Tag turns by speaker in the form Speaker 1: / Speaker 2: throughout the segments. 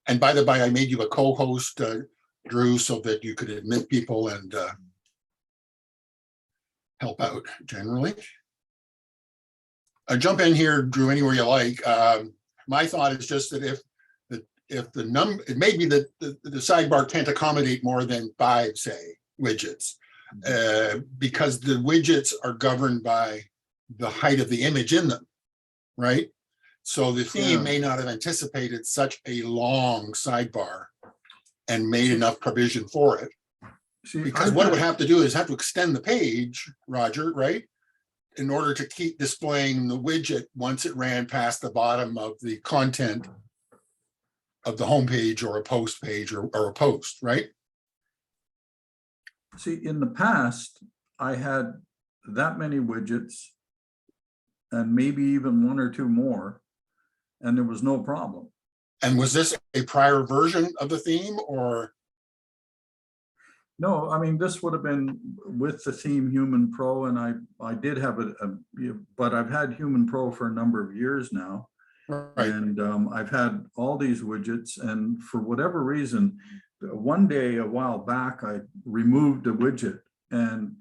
Speaker 1: And by the by, I made you a co-host, Drew, so that you could admit people and help out generally. Jump in here, Drew, anywhere you like. My thought is just that if the number, it may be that the sidebar can't accommodate more than 5, say, widgets, because the widgets are governed by the height of the image in them, right? So the theme may not have anticipated such a long sidebar and made enough provision for it. Because what it would have to do is have to extend the page, Roger, right? In order to keep displaying the widget once it ran past the bottom of the content of the homepage or a post page or a post, right?
Speaker 2: See, in the past, I had that many widgets and maybe even 1 or 2 more, and there was no problem.
Speaker 1: And was this a prior version of the theme or?
Speaker 2: No, I mean, this would have been with the theme Human Pro, and I did have but I've had Human Pro for a number of years now. Right. And I've had all these widgets, and for whatever reason, one day a while back, I removed a widget, and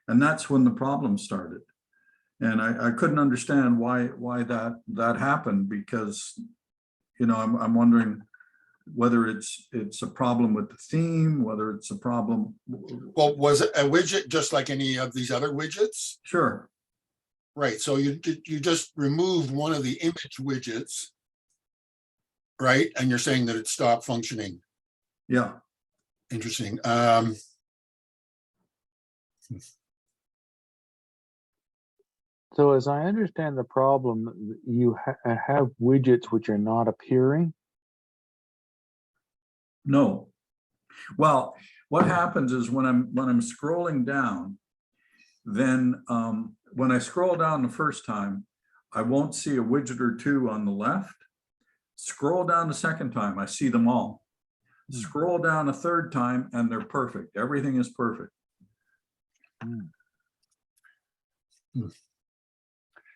Speaker 2: that's when the problem started. And I couldn't understand why that happened, because, you know, I'm wondering whether it's a problem with the theme, whether it's a problem.
Speaker 1: Well, was it a widget just like any of these other widgets?
Speaker 2: Sure.
Speaker 1: Right. So you just removed one of the image widgets, right? And you're saying that it stopped functioning.
Speaker 2: Yeah.
Speaker 1: Interesting.
Speaker 3: So as I understand the problem, you have widgets which are not appearing?
Speaker 2: No. Well, what happens is when I'm scrolling down, then when I scroll down the first time, I won't see a widget or 2 on the left. Scroll down the second time, I see them all. Scroll down a third time, and they're perfect. Everything is perfect.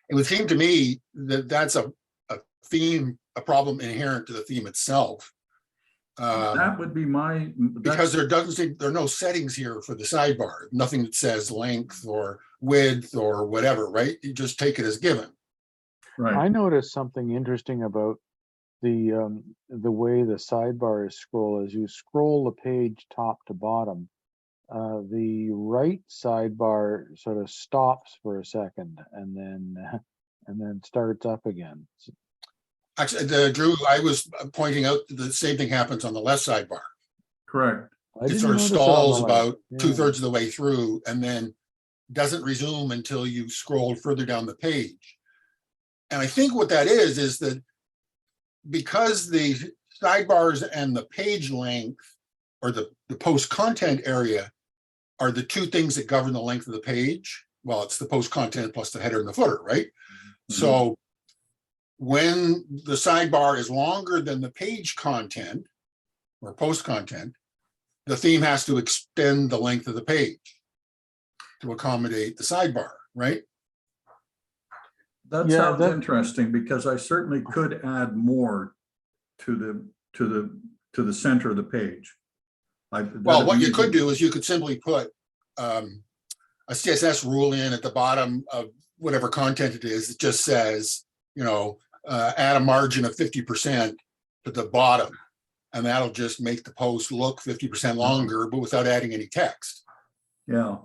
Speaker 1: It would seem to me that that's a theme, a problem inherent to the theme itself.
Speaker 2: That would be my,
Speaker 1: because there are no settings here for the sidebar. Nothing that says length or width or whatever, right? You just take it as given.
Speaker 2: Right.
Speaker 3: I noticed something interesting about the way the sidebar is scrolled. As you scroll the page top to bottom, the right sidebar sort of stops for a second and then starts up again.
Speaker 1: Actually, Drew, I was pointing out the same thing happens on the left sidebar.
Speaker 2: Correct.
Speaker 1: It sort of stalls about 2/3 of the way through and then doesn't resume until you scroll further down the page. And I think what that is that because the sidebars and the page length or the post content area are the 2 things that govern the length of the page. Well, it's the post content plus the header and the footer, right? Mm-hmm. So when the sidebar is longer than the page content or post content, the theme has to extend the length of the page to accommodate the sidebar, right?
Speaker 2: That sounds interesting, because I certainly could add more to the center of the page.
Speaker 1: Well, what you could do is you could simply put a CSS rule in at the bottom of whatever content it is. It just says, you know, add a margin of 50% to the bottom, and that'll just make the post look 50% longer, but without adding any text.
Speaker 2: Yeah.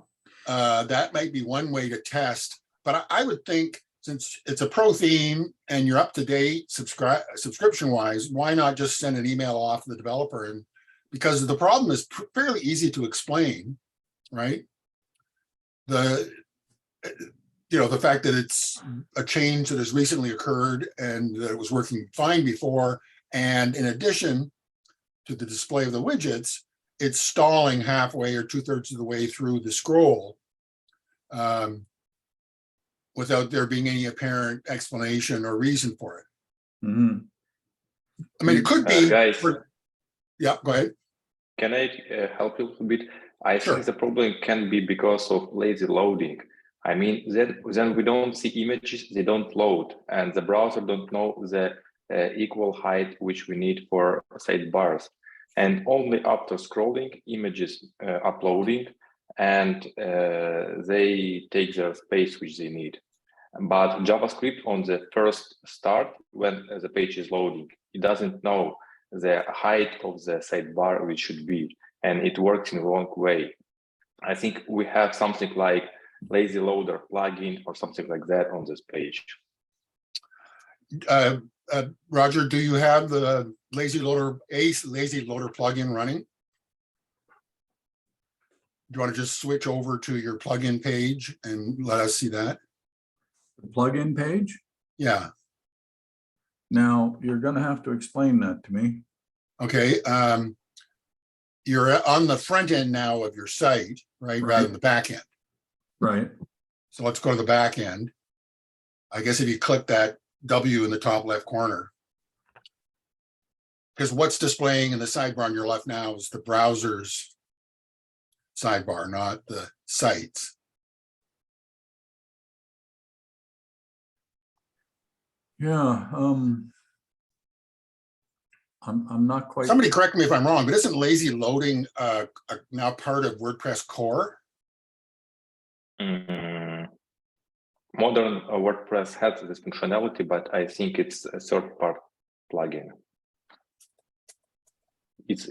Speaker 1: That might be one way to test, but I would think, since it's a pro theme and you're up to date subscription wise, why not just send an email off to the developer? And because the problem is fairly easy to explain, right? The fact that it's a change that has recently occurred and that it was working fine before, and in addition to the display of the widgets, it's stalling halfway or 2/3 of the way through the scroll without there being any apparent explanation or reason for it.
Speaker 2: Mm-hmm.
Speaker 1: I mean, it could be.
Speaker 4: Guys,
Speaker 1: yeah, go ahead.
Speaker 4: Can I help you a little bit? I
Speaker 1: Sure.
Speaker 4: think the problem can be because of lazy loading. I mean, then we don't see images, they don't load, and the browser don't know the equal height which we need for sidebars. And only after scrolling, images uploading, and they take the space which they need. But JavaScript on the first start, when the page is loading, it doesn't know the height of the sidebar which should be, and it works in the wrong way. I think we have something like LazyLoader plugin or something like that on this page.
Speaker 1: Roger, do you have the LazyLoader plugin running? Do you want to just switch over to your plugin page and let us see that?
Speaker 2: The plugin page?
Speaker 1: Yeah.
Speaker 2: Now, you're going to have to explain that to me.
Speaker 1: Okay. You're on the front end now of your site, right? Rather than the back end.
Speaker 2: Right.
Speaker 1: So let's go to the back end. I guess if you click that W in the top left corner, because what's displaying in the sidebar on your left now is the browser's sidebar, not the site's.
Speaker 2: Yeah. I'm not quite.
Speaker 1: Somebody correct me if I'm wrong, but isn't lazy loading now part of WordPress core?
Speaker 4: Modern WordPress has this functionality, but I think it's a third-part plugin. It's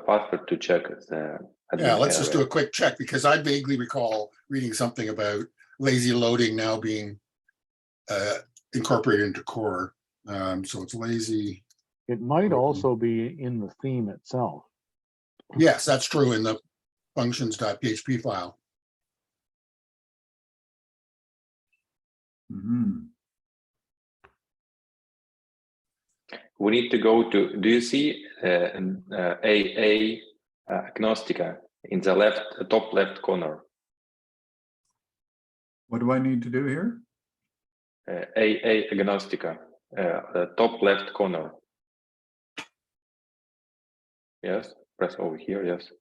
Speaker 4: faster to check the.
Speaker 1: Yeah, let's just do a quick check, because I vaguely recall reading something about lazy loading now being incorporated into core. So it's lazy.
Speaker 3: It might also be in the theme itself.
Speaker 1: Yes, that's true, in the functions.php file.
Speaker 2: Mm-hmm.
Speaker 4: We need to go to, do you see Agnostica in the top left corner?
Speaker 2: What do I need to do here?
Speaker 4: Agnostica, the top left corner. Yes, press over here, yes.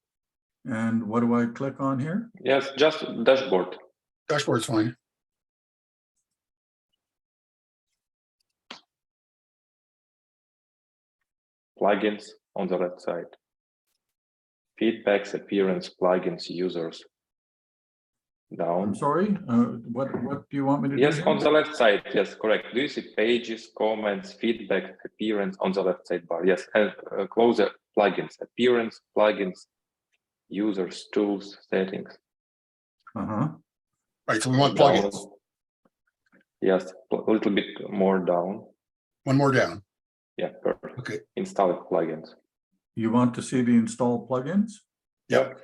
Speaker 2: And what do I click on here?
Speaker 4: Yes, just dashboard.
Speaker 1: Dashboard's fine.
Speaker 4: Plugins on the left side. Feedbacks, appearance, plugins, users. Down.
Speaker 2: I'm sorry, what do you want me to do?
Speaker 4: Yes,
Speaker 2: here?
Speaker 4: on the left side, yes, correct. Do you see pages, comments, feedback, appearance on the left sidebar? Yes, and close the plugins, appearance, plugins, users, tools, settings.
Speaker 2: Uh-huh.
Speaker 1: Right, so we want
Speaker 4: Down.
Speaker 1: plugins.
Speaker 4: Yes, a little bit more down.
Speaker 1: One more down.
Speaker 4: Yeah, perfect.
Speaker 1: Okay.
Speaker 4: Install plugins.
Speaker 2: You want to see the install plugins?
Speaker 1: Yep.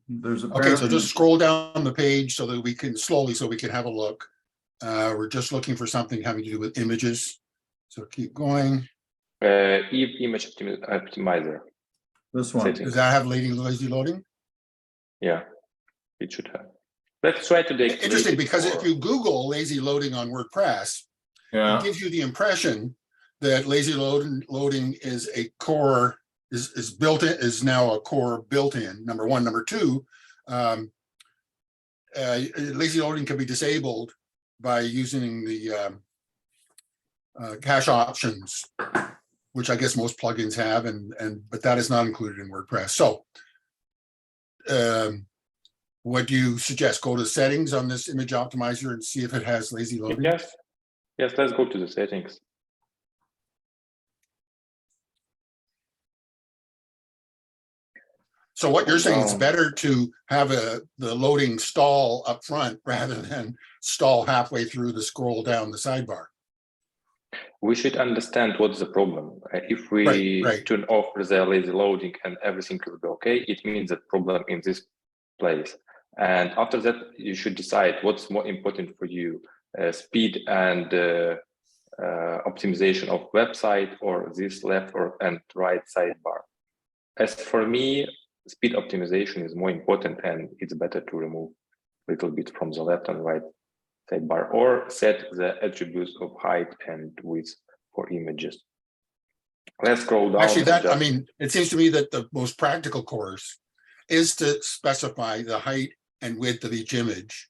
Speaker 2: There's
Speaker 1: Okay, so just scroll down the page so that we can so we can have a look. We're just looking for something having to do with images. So keep going.
Speaker 4: Image optimizer.
Speaker 2: This one.
Speaker 4: Settings.
Speaker 1: Does that have lazy loading?
Speaker 4: Yeah, it should have. Let's try to do.
Speaker 1: Interesting, because if you Google lazy loading on WordPress, it gives you the impression that lazy loading is a core, is built in, is now a core built-in, number one. Number two, lazy loading can be disabled by using the cache options, which I guess most plugins have, but that is not included in WordPress. So what do you suggest? Go to settings on this image optimizer and see if it has lazy loading?
Speaker 4: Yes, let's go to the settings.
Speaker 1: So what you're saying, it's better to have the loading stall up front rather than stall halfway through the scroll down the sidebar.
Speaker 4: We should understand what's the problem. If we turn off the lazy loading and everything will be okay, it means that problem in this place. And after that, you should decide what's more important for you, speed and optimization of website, or this left and right sidebar. As for me, speed optimization is more important, and it's better to remove a little bit from the left and right sidebar, or set the attributes of height and width for images. Let's scroll down.
Speaker 1: Actually,
Speaker 4: and
Speaker 1: I
Speaker 4: just-
Speaker 1: mean, it seems to me that the most practical course is to specify the height and width of each image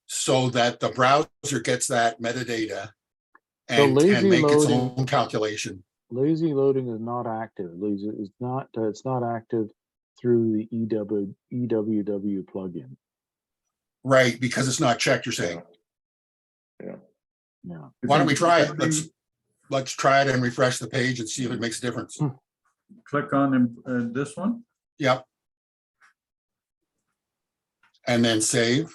Speaker 1: so that the browser gets that metadata
Speaker 3: So
Speaker 1: and
Speaker 3: lazy
Speaker 1: can make its
Speaker 3: loading-
Speaker 1: own calculation.
Speaker 3: Lazy loading is not active. Lazy is not. It's not active through the EWW plugin.
Speaker 1: Right, because it's not checked, you're saying.
Speaker 3: Yeah.
Speaker 1: Why don't we try it? Let's try it and refresh the page and see if it makes a difference.
Speaker 2: Click on this one.
Speaker 1: Yep. And then save.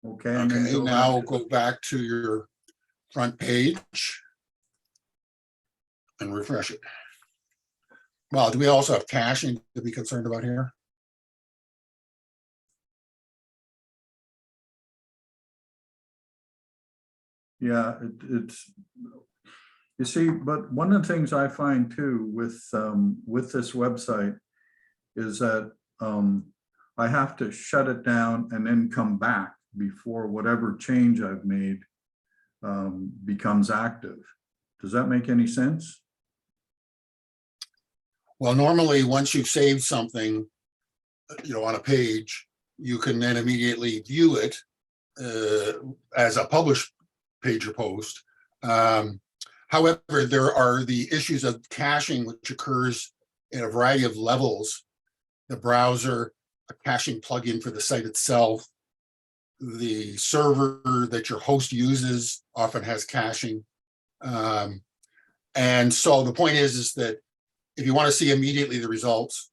Speaker 2: Okay. And then
Speaker 1: Okay,
Speaker 2: go
Speaker 1: now
Speaker 2: back to-
Speaker 1: go back to your front page and refresh it. Well, do we also have caching to be concerned about here?
Speaker 2: Yeah, it's, you see, but one of the things I find too with this website is that I have to shut it down and then come back before whatever change I've made becomes active. Does that make any sense?
Speaker 1: Well, normally, once you've saved something, on a page, you can then immediately view it as a published page or post. However, there are the issues of caching, which occurs in a variety of levels. The browser, a caching plugin for the site itself, the server that your host uses often has caching. And so the point is that if you want to see immediately the results,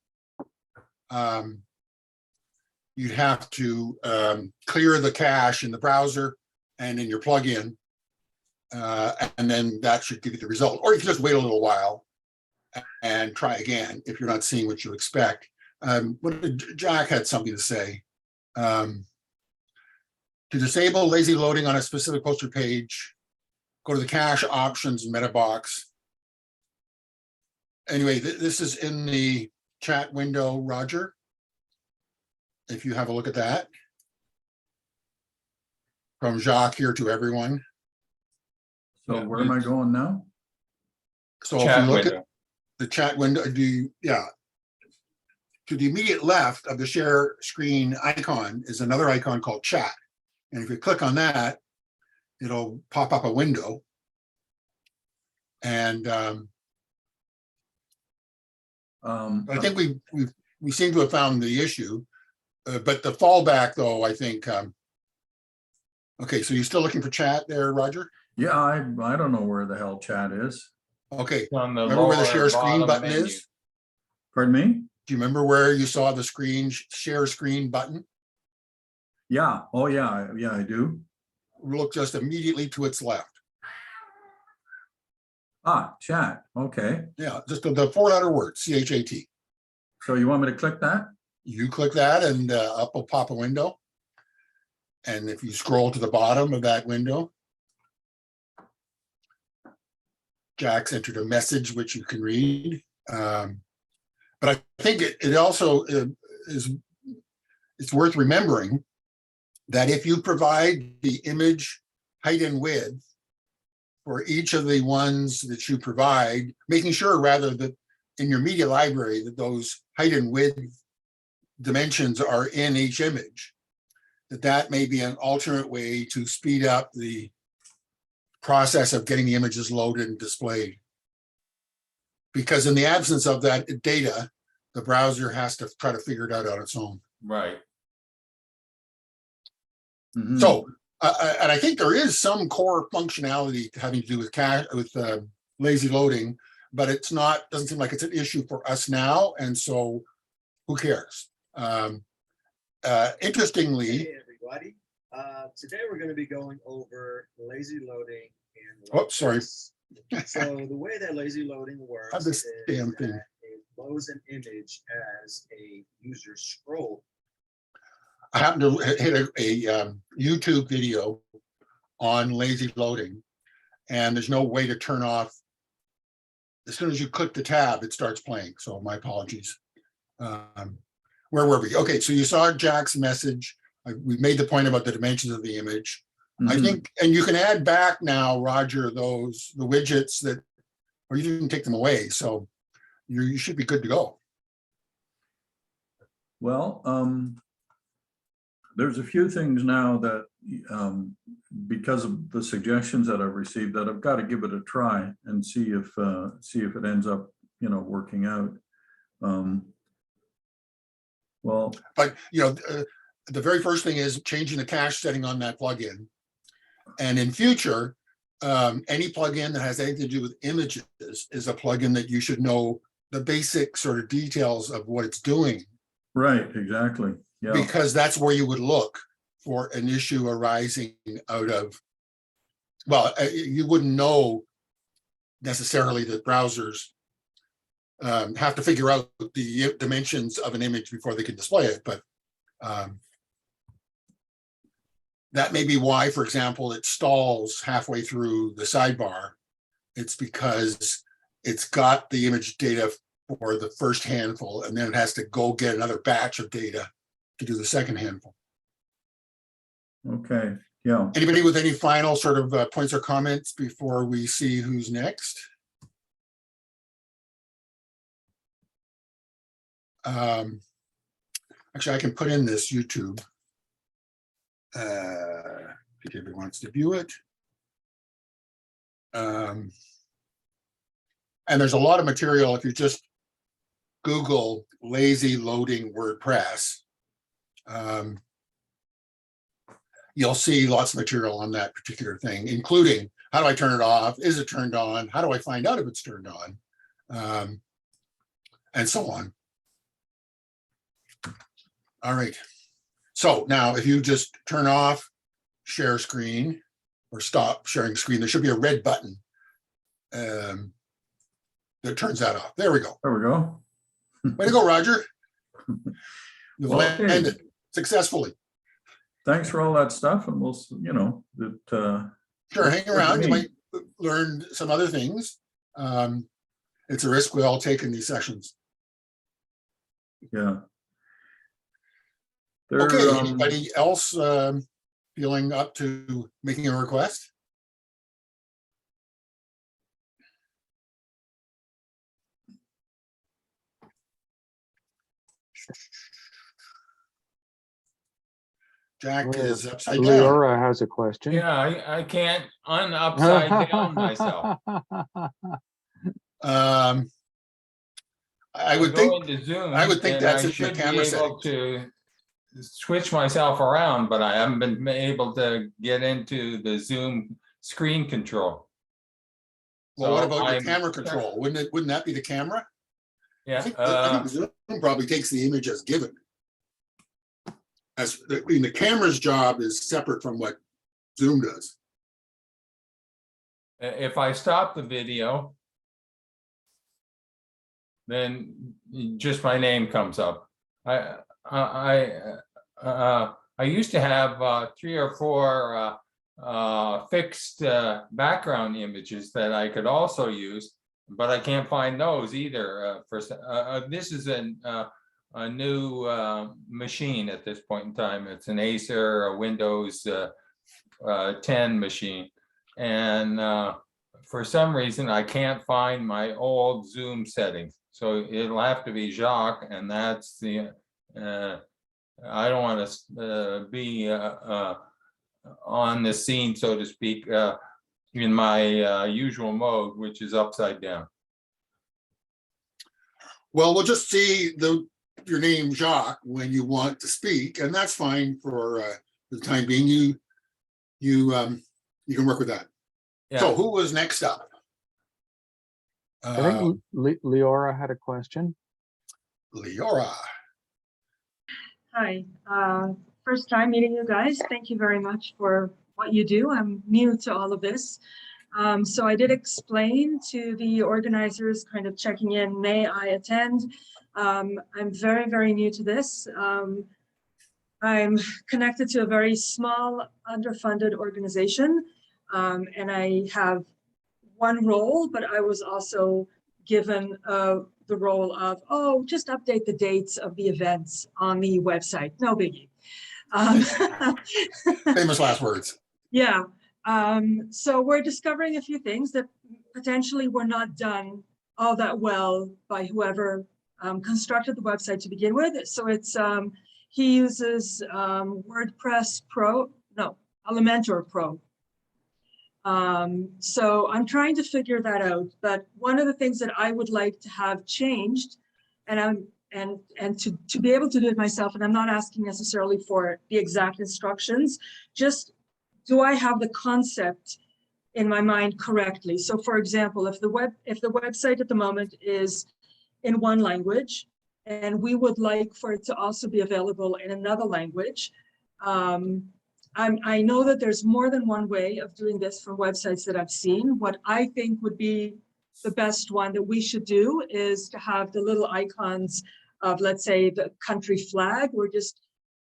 Speaker 1: you'd have to clear the cache in the browser and in your plugin, and then that should give you the result. Or you can just wait a little while and try again if you're not seeing what you expect. Jacques had something to say. To disable lazy loading on a specific poster page, go to the cache options meta box. Anyway, this is in the chat window, Roger. If you have a look at that. From Jacques here to everyone.
Speaker 2: So
Speaker 5: Yeah,
Speaker 2: where am I going now?
Speaker 1: So if
Speaker 5: Chat
Speaker 1: you look
Speaker 5: window.
Speaker 1: at the chat window, to the immediate left of the share screen icon is another icon called chat. And if you click on that, it'll pop up a window. And I think we seem to have found the issue, but the fallback though, I think, okay, so you're still looking for chat there, Roger?
Speaker 2: Yeah, I don't know where the hell chat is.
Speaker 1: Okay,
Speaker 5: It's on the
Speaker 1: remember where the
Speaker 5: lower
Speaker 1: share screen
Speaker 5: bottom
Speaker 1: button
Speaker 5: menu.
Speaker 1: is?
Speaker 2: Pardon me?
Speaker 1: Do you remember where you saw the share screen button?
Speaker 2: Yeah. Oh, yeah. Yeah, I do.
Speaker 1: Look just immediately to its left.
Speaker 2: Ah, chat. Okay.
Speaker 1: Yeah, just the 4-letter word, CHAT.
Speaker 2: So you want me to click that?
Speaker 1: You click that and up will pop a window. And if you scroll to the bottom of that window, Jacques entered a message which you can read. But I think it also it's worth remembering that if you provide the image height and width for each of the ones that you provide, making sure rather that in your media library that those height and width dimensions are in each image, that may be an alternate way to speed up the process of getting the images loaded and displayed. Because in the absence of that data, the browser has to try to figure it out on its own.
Speaker 5: Right.
Speaker 2: Mhm.
Speaker 1: So, and I think there is some core functionality having to do with lazy loading, but it's not, doesn't seem like it's an issue for us now. And so who cares? Interestingly,
Speaker 6: Hey, everybody. Today we're going to be going over lazy loading and
Speaker 1: Oh, sorry.
Speaker 6: WordPress. So the way that lazy loading works
Speaker 1: How'd this
Speaker 6: is
Speaker 1: damn
Speaker 6: that
Speaker 1: thing-
Speaker 6: it loads an image as a user scroll.
Speaker 1: I happened to hit a YouTube video on lazy loading, and there's no way to turn off as soon as you click the tab, it starts playing. So my apologies. Where were we? Okay, so you saw Jack's message. We made the point about the dimensions of the image. I
Speaker 2: Mhm.
Speaker 1: think, and you can add back now, Roger, the widgets that, or you didn't take them away. So you should be good to go.
Speaker 2: Well, there's a few things now that, because of the suggestions that I've received, that I've got to give it a try and see if it ends up, working out. Well,
Speaker 1: But, the very first thing is changing the cache setting on that plugin. And in future, any plugin that has anything to do with images is a plugin that you should know the basic sort of details of what it's doing,
Speaker 2: right, exactly. Yeah.
Speaker 1: because that's where you would look for an issue arising out of, well, you wouldn't know necessarily that browsers have to figure out the dimensions of an image before they can display it, but that may be why, for example, it stalls halfway through the sidebar. It's because it's got the image data for the first handful, and then it has to go get another batch of data to do the second handful.
Speaker 2: Okay. Yeah.
Speaker 1: Anybody with any final sort of points or comments before we see who's next? Actually, I can put in this YouTube. If anybody wants to view it. And there's a lot of material if you just Google lazy loading WordPress. You'll see lots of material on that particular thing, including how do I turn it off? Is it turned on? How do I find out if it's turned on? And so on. All right. So now if you just turn off share screen or stop sharing screen, there should be a red button that turns that off. There we go.
Speaker 2: There we go.
Speaker 1: Way to go, Roger. You've
Speaker 2: Okay.
Speaker 1: landed successfully.
Speaker 2: Thanks for all that stuff, and we'll,
Speaker 1: Sure, hang around. You
Speaker 2: me.
Speaker 1: might learn some other things. It's a risk we all take in these sessions.
Speaker 2: yeah.
Speaker 1: Okay, anybody else feeling up to making a request? Jack is upside down.
Speaker 3: Leora has a question.
Speaker 5: Yeah, I can't upside down myself.
Speaker 1: I would
Speaker 5: go
Speaker 1: think,
Speaker 5: into Zoom,
Speaker 1: I would think
Speaker 5: and
Speaker 1: that's
Speaker 5: I
Speaker 1: in the
Speaker 5: should be
Speaker 1: camera
Speaker 5: able
Speaker 1: settings.
Speaker 5: to switch myself around, but I haven't been able to get into the Zoom screen control.
Speaker 1: Well, what
Speaker 5: So
Speaker 1: about your
Speaker 5: I'm-
Speaker 1: camera control? Wouldn't that be the camera? I
Speaker 5: Yeah,
Speaker 1: think Zoom probably takes the image as given. The camera's job is separate from what Zoom does.
Speaker 5: if I stop the video, then just my name comes up. I used to have 3 or 4 fixed background images that I could also use, but I can't find those either. This is a new machine at this point in time. It's an Acer, a Windows 10 machine, and for some reason I can't find my old Zoom settings. So it'll have to be Jacques, and that's the. I don't want to be on the scene, so to speak, in my usual mode, which is upside down.
Speaker 1: Well, we'll just see your name Jacques when you want to speak, and that's fine for the time being. You can work with that.
Speaker 5: Yeah.
Speaker 1: So who was next up?
Speaker 3: I think Leora had a question.
Speaker 1: Leora.
Speaker 7: Hi, first time meeting you guys. Thank you very much for what you do. I'm new to all of this. So I did explain to the organizers, kind of checking in, may I attend? I'm very, very new to this. I'm connected to a very small, underfunded organization, and I have one role, but I was also given the role of, oh, just update the dates of the events on the website. No biggie.
Speaker 1: Famous last words.
Speaker 7: Yeah. So we're discovering a few things that potentially were not done all that well by whoever constructed the website to begin with. So it's he uses WordPress Pro, no, Elementor Pro. So I'm trying to figure that out. But one of the things that I would like to have changed, and to be able to do it myself, and I'm not asking necessarily for the exact instructions, just do I have the concept in my mind correctly? So for example, if the website at the moment is in one language, and we would like for it to also be available in another language, I know that there's more than one way of doing this for websites that I've seen. What I think would be the best one that we should do is to have the little icons of, let's say, the country flag, or just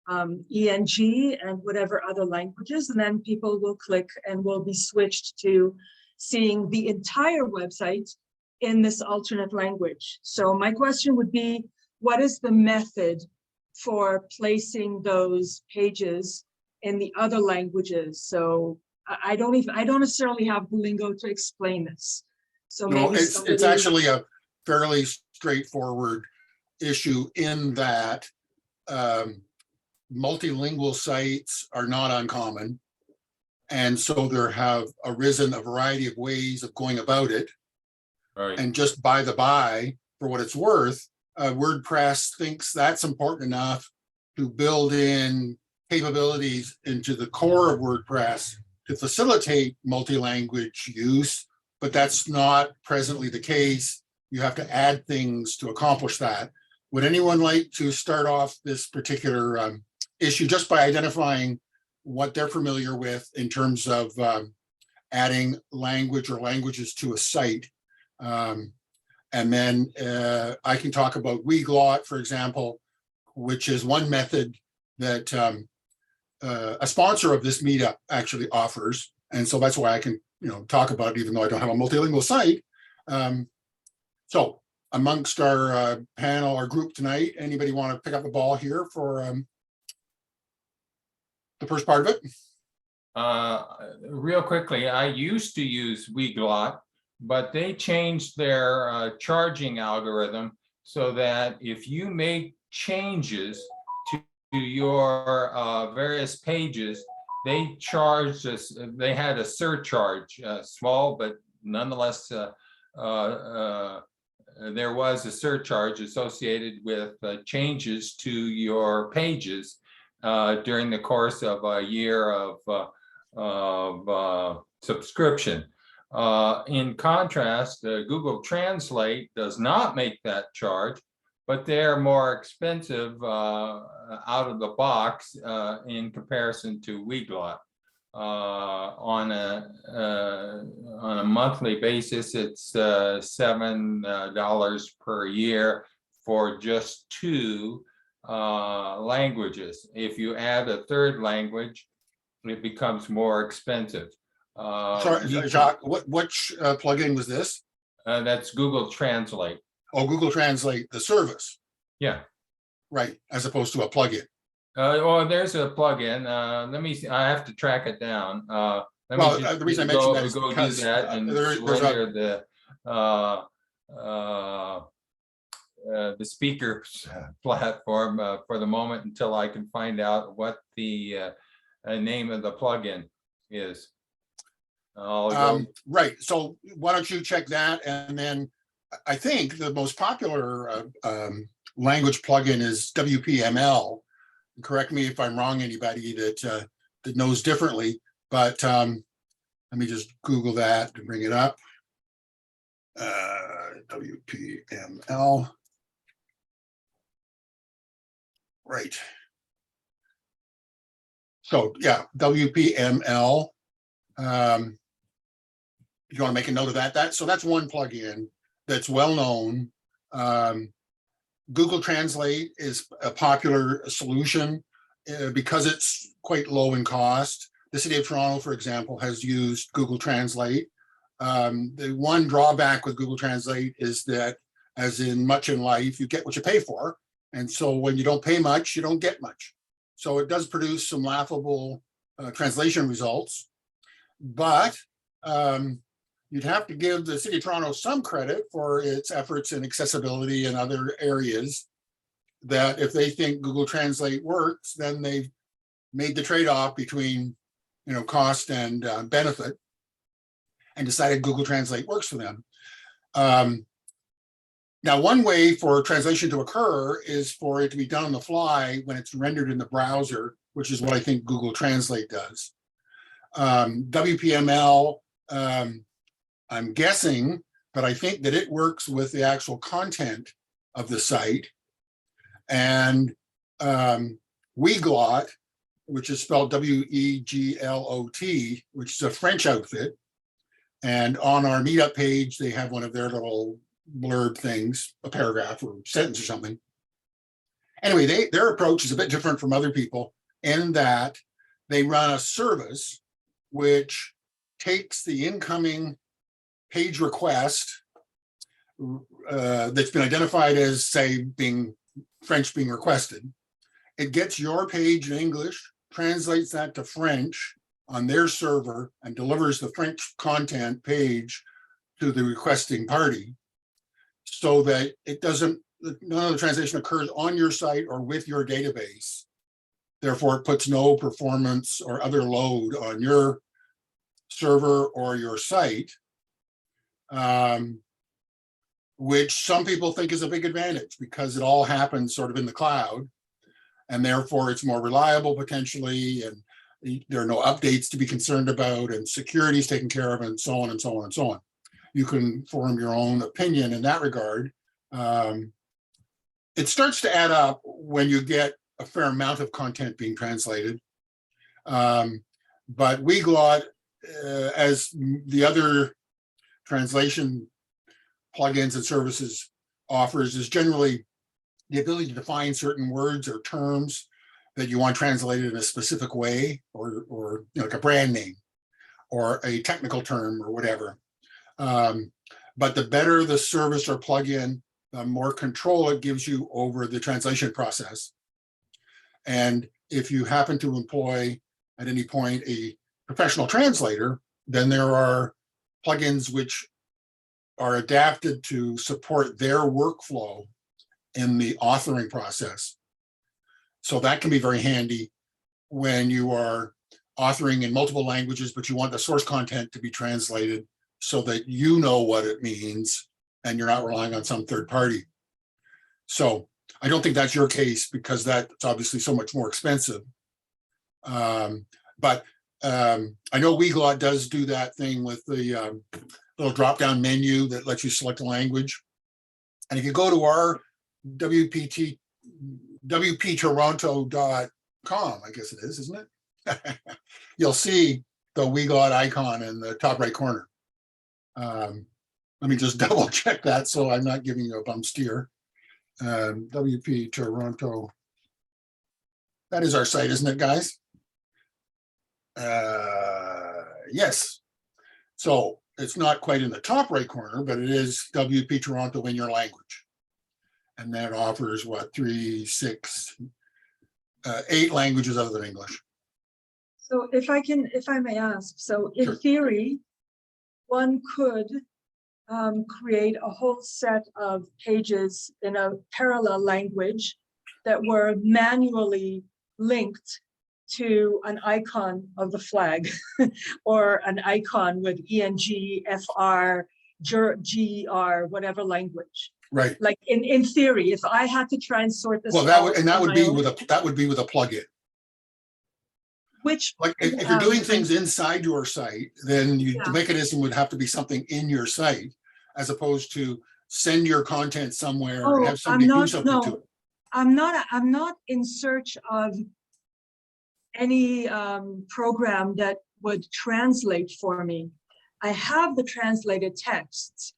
Speaker 7: ENG and whatever other languages, and then people will click and will be switched to seeing the entire website in this alternate language. So my question would be, what is the method for placing those pages in the other languages? So I don't necessarily have the lingo to explain this. So
Speaker 1: No,
Speaker 7: maybe
Speaker 1: it's actually a fairly straightforward issue in that multilingual sites are not uncommon. And so there have arisen a variety of ways of going about it.
Speaker 5: Right.
Speaker 1: And just by the by, for what it's worth, WordPress thinks that's important enough to build in capabilities into the core of WordPress to facilitate multi-language use, but that's not presently the case. You have to add things to accomplish that. Would anyone like to start off this particular issue just by identifying what they're familiar with in terms of adding language or languages to a site? And then I can talk about Weglot, for example, which is one method that a sponsor of this meetup actually offers. And so that's why I can, talk about it, even though I don't have a multilingual site. So amongst our panel or group tonight, anybody want to pick up the ball here for the first part of it?
Speaker 5: Real quickly, I used to use Weglot, but they changed their charging algorithm so that if you make changes to your various pages, they charged us. They had a surcharge, small, but nonetheless, there was a surcharge associated with changes to your pages during the course of a year of subscription. In contrast, Google Translate does not make that charge, but they're more expensive out of the box in comparison to Weglot. On a monthly basis, it's $7 per year for just 2 languages. If you add a third language, it becomes more expensive.
Speaker 1: Sorry, Jacques, which plugin was this?
Speaker 5: That's Google Translate.
Speaker 1: Oh, Google Translate, the service.
Speaker 5: Yeah.
Speaker 1: Right, as opposed to a plugin.
Speaker 5: There's a plugin. Let me see. I have to track it down.
Speaker 1: The reason I mentioned that is because
Speaker 5: do that and render the speaker platform for the moment until I can find out what the name of the plugin is.
Speaker 1: Right. So why don't you check that? And then I think the most popular language plugin is WPML. Correct me if I'm wrong, anybody that knows differently, but let me just Google that to bring it up. WPML. Right. So yeah, WPML. If you want to make a note of that, so that's one plugin that's well known. Google Translate is a popular solution because it's quite low in cost. The city of Toronto, for example, has used Google Translate. The one drawback with Google Translate is that, as in much in life, you get what you pay for. And so when you don't pay much, you don't get much. So it does produce some laughable translation results. But you'd have to give the City of Toronto some credit for its efforts in accessibility and other areas, that if they think Google Translate works, then they've made the trade-off between, you know, cost and benefit, and decided Google Translate works for them. Now, one way for translation to occur is for it to be done on the fly when it's rendered in the browser, which is what I think Google Translate does. WPML, I'm guessing, but I think that it works with the actual content of the site. And Weglot, which is spelled WEGLOT, which is a French outfit. And on our Meetup page, they have one of their little blurb things, a paragraph or sentence or something. Anyway, their approach is a bit different from other people in that they run a service which takes the incoming page request that's been identified as, say, being French being requested. It gets your page in English, translates that to French on their server, and delivers the French content page to the requesting party, so that it doesn't, none of the translation occurs on your site or with your database. Therefore, it puts no performance or other load on your server or your site, which some people think is a big advantage because it all happens sort of in the cloud, and therefore it's more reliable potentially, and there are no updates to be concerned about, and security is taken care of, and so on and so on and so on. You can form your own opinion in that regard. It starts to add up when you get a fair amount of content being translated. But Weglot, as the other translation plugins and services offers, is generally the ability to define certain words or terms that you want translated in a specific way, or you know, like a brand name or a technical term or whatever. But the better the service or plugin, the more control it gives you over the translation process. And if you happen to employ at any point a professional translator, then there are plugins which are adapted to support their workflow in the authoring process. So that can be very handy when you are authoring in multiple languages, but you want the source content to be translated so that you know what it means and you're not relying on some third party. So I don't think that's your case, because that's obviously so much more expensive. But I know Weglot does do that thing with the little drop-down menu that lets you select a language. And if you go to our wptoronto.com, I guess it is, isn't it? You'll see the Weglot icon in the top right corner. Let me just double check that so I'm not giving you a bum steer. WP Toronto. That is our site, isn't it, guys? Yes. So it's not quite in the top right corner, but it is WP Toronto in your language. And that offers what, 3, 6, 8 languages other than English.
Speaker 7: So if I may ask, so in
Speaker 1: Sure.
Speaker 7: theory, one could create a whole set of pages in a parallel language that were manually linked to an icon of the flag or an icon with ENG, FR, GR, whatever language.
Speaker 1: Right.
Speaker 7: Like in theory, if I had to try and sort this
Speaker 1: Well,
Speaker 7: out
Speaker 1: that
Speaker 7: on
Speaker 1: would
Speaker 7: my
Speaker 1: be
Speaker 7: own,
Speaker 1: with a plugin.
Speaker 7: which
Speaker 1: Like if you're doing things inside your site, then the
Speaker 7: Yeah.
Speaker 1: mechanism would have to be something in your site, as opposed to send your content somewhere and
Speaker 7: Oh,
Speaker 1: have somebody do something to it.
Speaker 7: I'm not in search of any program that would translate for me. I have the translated texts.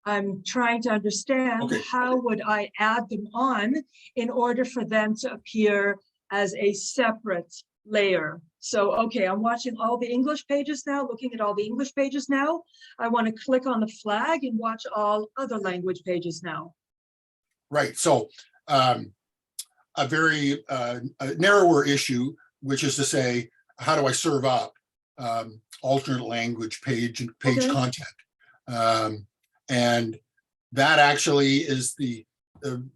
Speaker 7: I'm trying to understand
Speaker 1: Okay.
Speaker 7: how would I add them on in order for them to appear as a separate layer. So, okay, I'm watching all the English pages now, looking at all the English pages now. I want to click on the flag and watch all other language pages now.
Speaker 1: Right, so a very a narrower issue, which is to say, how do I serve up alternate language page
Speaker 7: Okay.
Speaker 1: content? And that actually is the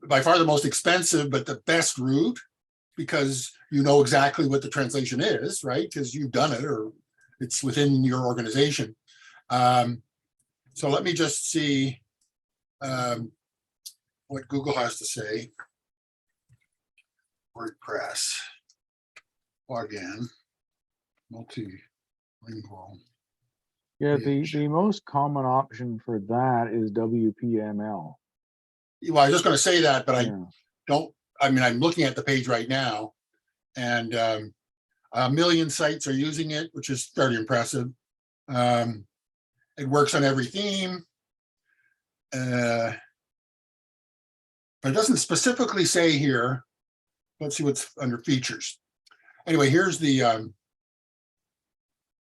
Speaker 1: by far the most expensive, but the best route, because you know exactly what the translation is, right? Because you've done it, or it's within your organization. So let me just see what Google has to say. WordPress plugin, multilingual.
Speaker 3: Yeah,
Speaker 1: page.
Speaker 3: the most common option for that is WPML.
Speaker 1: Well, I was just going to say that, but I
Speaker 3: Yeah.
Speaker 1: don't. I mean, I'm looking at the page right now, and 1 million sites are using it, which is fairly impressive. It works on every theme, but it doesn't specifically say here. Let's see what's under features. Anyway, here's the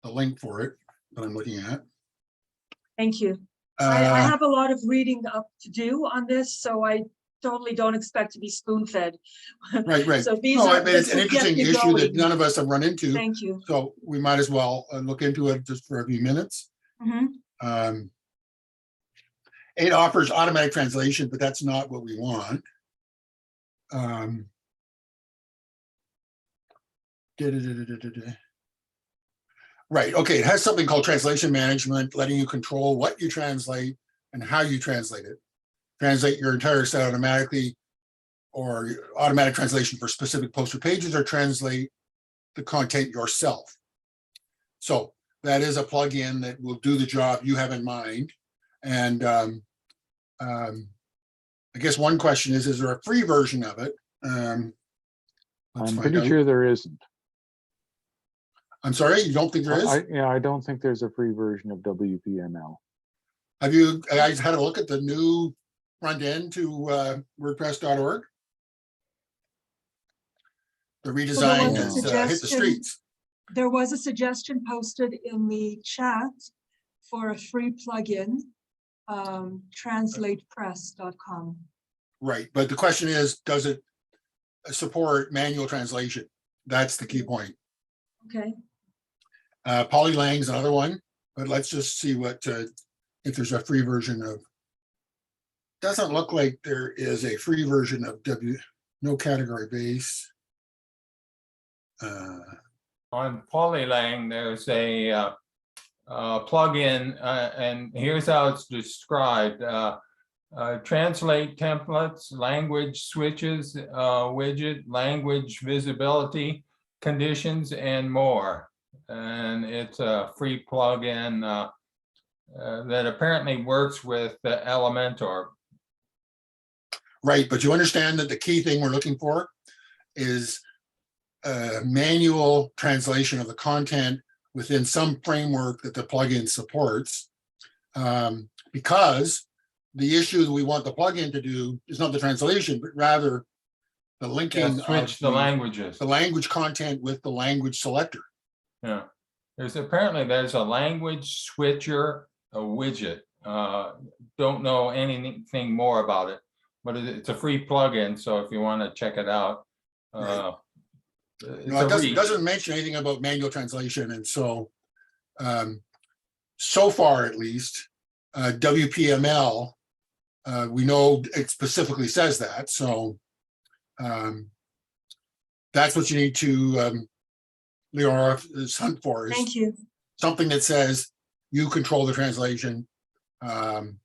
Speaker 1: link for it that I'm looking at.
Speaker 7: Thank you. I have a lot of reading up to do on this, so I totally don't expect to be spoon-fed.
Speaker 1: Right.
Speaker 7: So these
Speaker 1: No,
Speaker 7: are,
Speaker 1: I mean, it's
Speaker 7: this
Speaker 1: an
Speaker 7: will get
Speaker 1: interesting
Speaker 7: me
Speaker 1: issue that
Speaker 7: going.
Speaker 1: none of us have run into.
Speaker 7: Thank you.
Speaker 1: So we might as well look into it just for a few minutes.
Speaker 7: Mhm.
Speaker 1: It offers automatic translation, but that's not what we want. Right, okay, it has something called translation management, letting you control what you translate and how you translate it. Translate your entire set automatically, or automatic translation for specific poster pages, or translate the content yourself. So that is a plugin that will do the job you have in mind. And I guess one question is there a free version of it? Let's
Speaker 3: I'm
Speaker 1: find
Speaker 3: pretty
Speaker 1: out.
Speaker 3: sure there isn't.
Speaker 1: I'm sorry, you don't think there is?
Speaker 3: Yeah, I don't think there's a free version of WPML.
Speaker 1: Have you guys had a look at the new front end to WordPress.org? The redesign
Speaker 7: was a
Speaker 1: has hit the
Speaker 7: suggestion.
Speaker 1: streets.
Speaker 7: There was a suggestion posted in the chat for a free plugin, translatepress.com.
Speaker 1: Right, but the question is, does it support manual translation? That's the key point.
Speaker 7: Okay.
Speaker 1: Polylang is another one, but let's just see what if there's a free version of. Doesn't look like there is a free version of no category base.
Speaker 5: On Polylang, there's a plugin, and here's how it's described. Translate templates, language switches, widget, language visibility, conditions, and more. And it's a free plugin that apparently works with Elementor.
Speaker 1: Right, but you understand that the key thing we're looking for is manual translation of the content within some framework that the plugin supports, because the issue that we want the plugin to do is not the translation, but rather the linking
Speaker 5: Switch
Speaker 1: of
Speaker 5: the languages.
Speaker 1: the language content with the language selector.
Speaker 5: Yeah, there's a language switcher, a widget. Don't know anything more about it, but it's a free plugin. So if you want to check it out,
Speaker 1: Right.
Speaker 5: it's
Speaker 1: No,
Speaker 5: a
Speaker 1: it doesn't mention anything about manual translation, and so so far at least, WPML, we know it specifically says that, so that's what you need to Leora hunt for, is
Speaker 7: Thank you.
Speaker 1: something that says you control the translation. And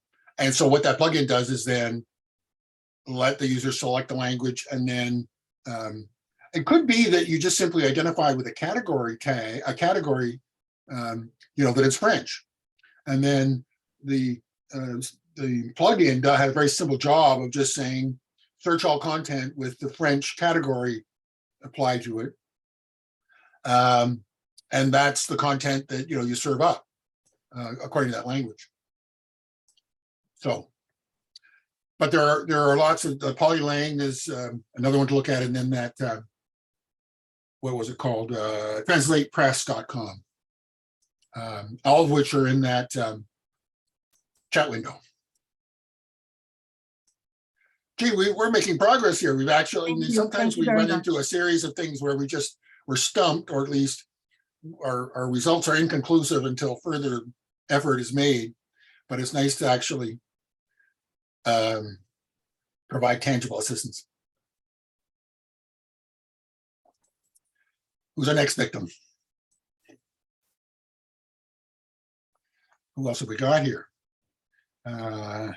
Speaker 1: so what that plugin does is then let the user select the language, and then it could be that you just simply identify with a category tag, that it's French, and then the plugin has a very simple job of just saying search all content with the French category applied to it, and that's the content that you serve up according to that language. So, but there are lots of Polylang is another one to look at, and then that what was it called? Translatepress.com. All of which are in that chat window. Gee, we're making progress here. We've actually,
Speaker 7: Thank you.
Speaker 1: sometimes
Speaker 7: Thank you
Speaker 1: we
Speaker 7: very
Speaker 1: run
Speaker 7: much.
Speaker 1: into a series of things where we're stumped, or at least our results are inconclusive until further effort is made. But it's nice to actually provide tangible assistance. Who's our next victim? Who else have we got here? How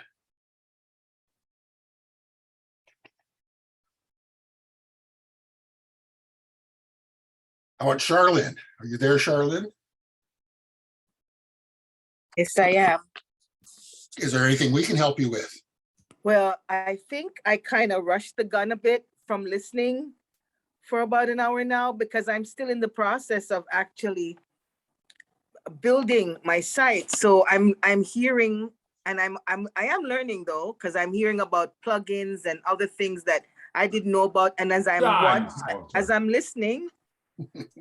Speaker 1: about Charlyn? Are you there, Charlyn?
Speaker 8: Yes, I am.
Speaker 1: Is there anything we can help you with?
Speaker 8: Well, I think I kind of rushed the gun a bit from listening for about an hour now, because I'm still in the process of actually building my site. So I'm hearing, and I am learning though, because I'm hearing about plugins and other things that I didn't know about. And as I'm listening,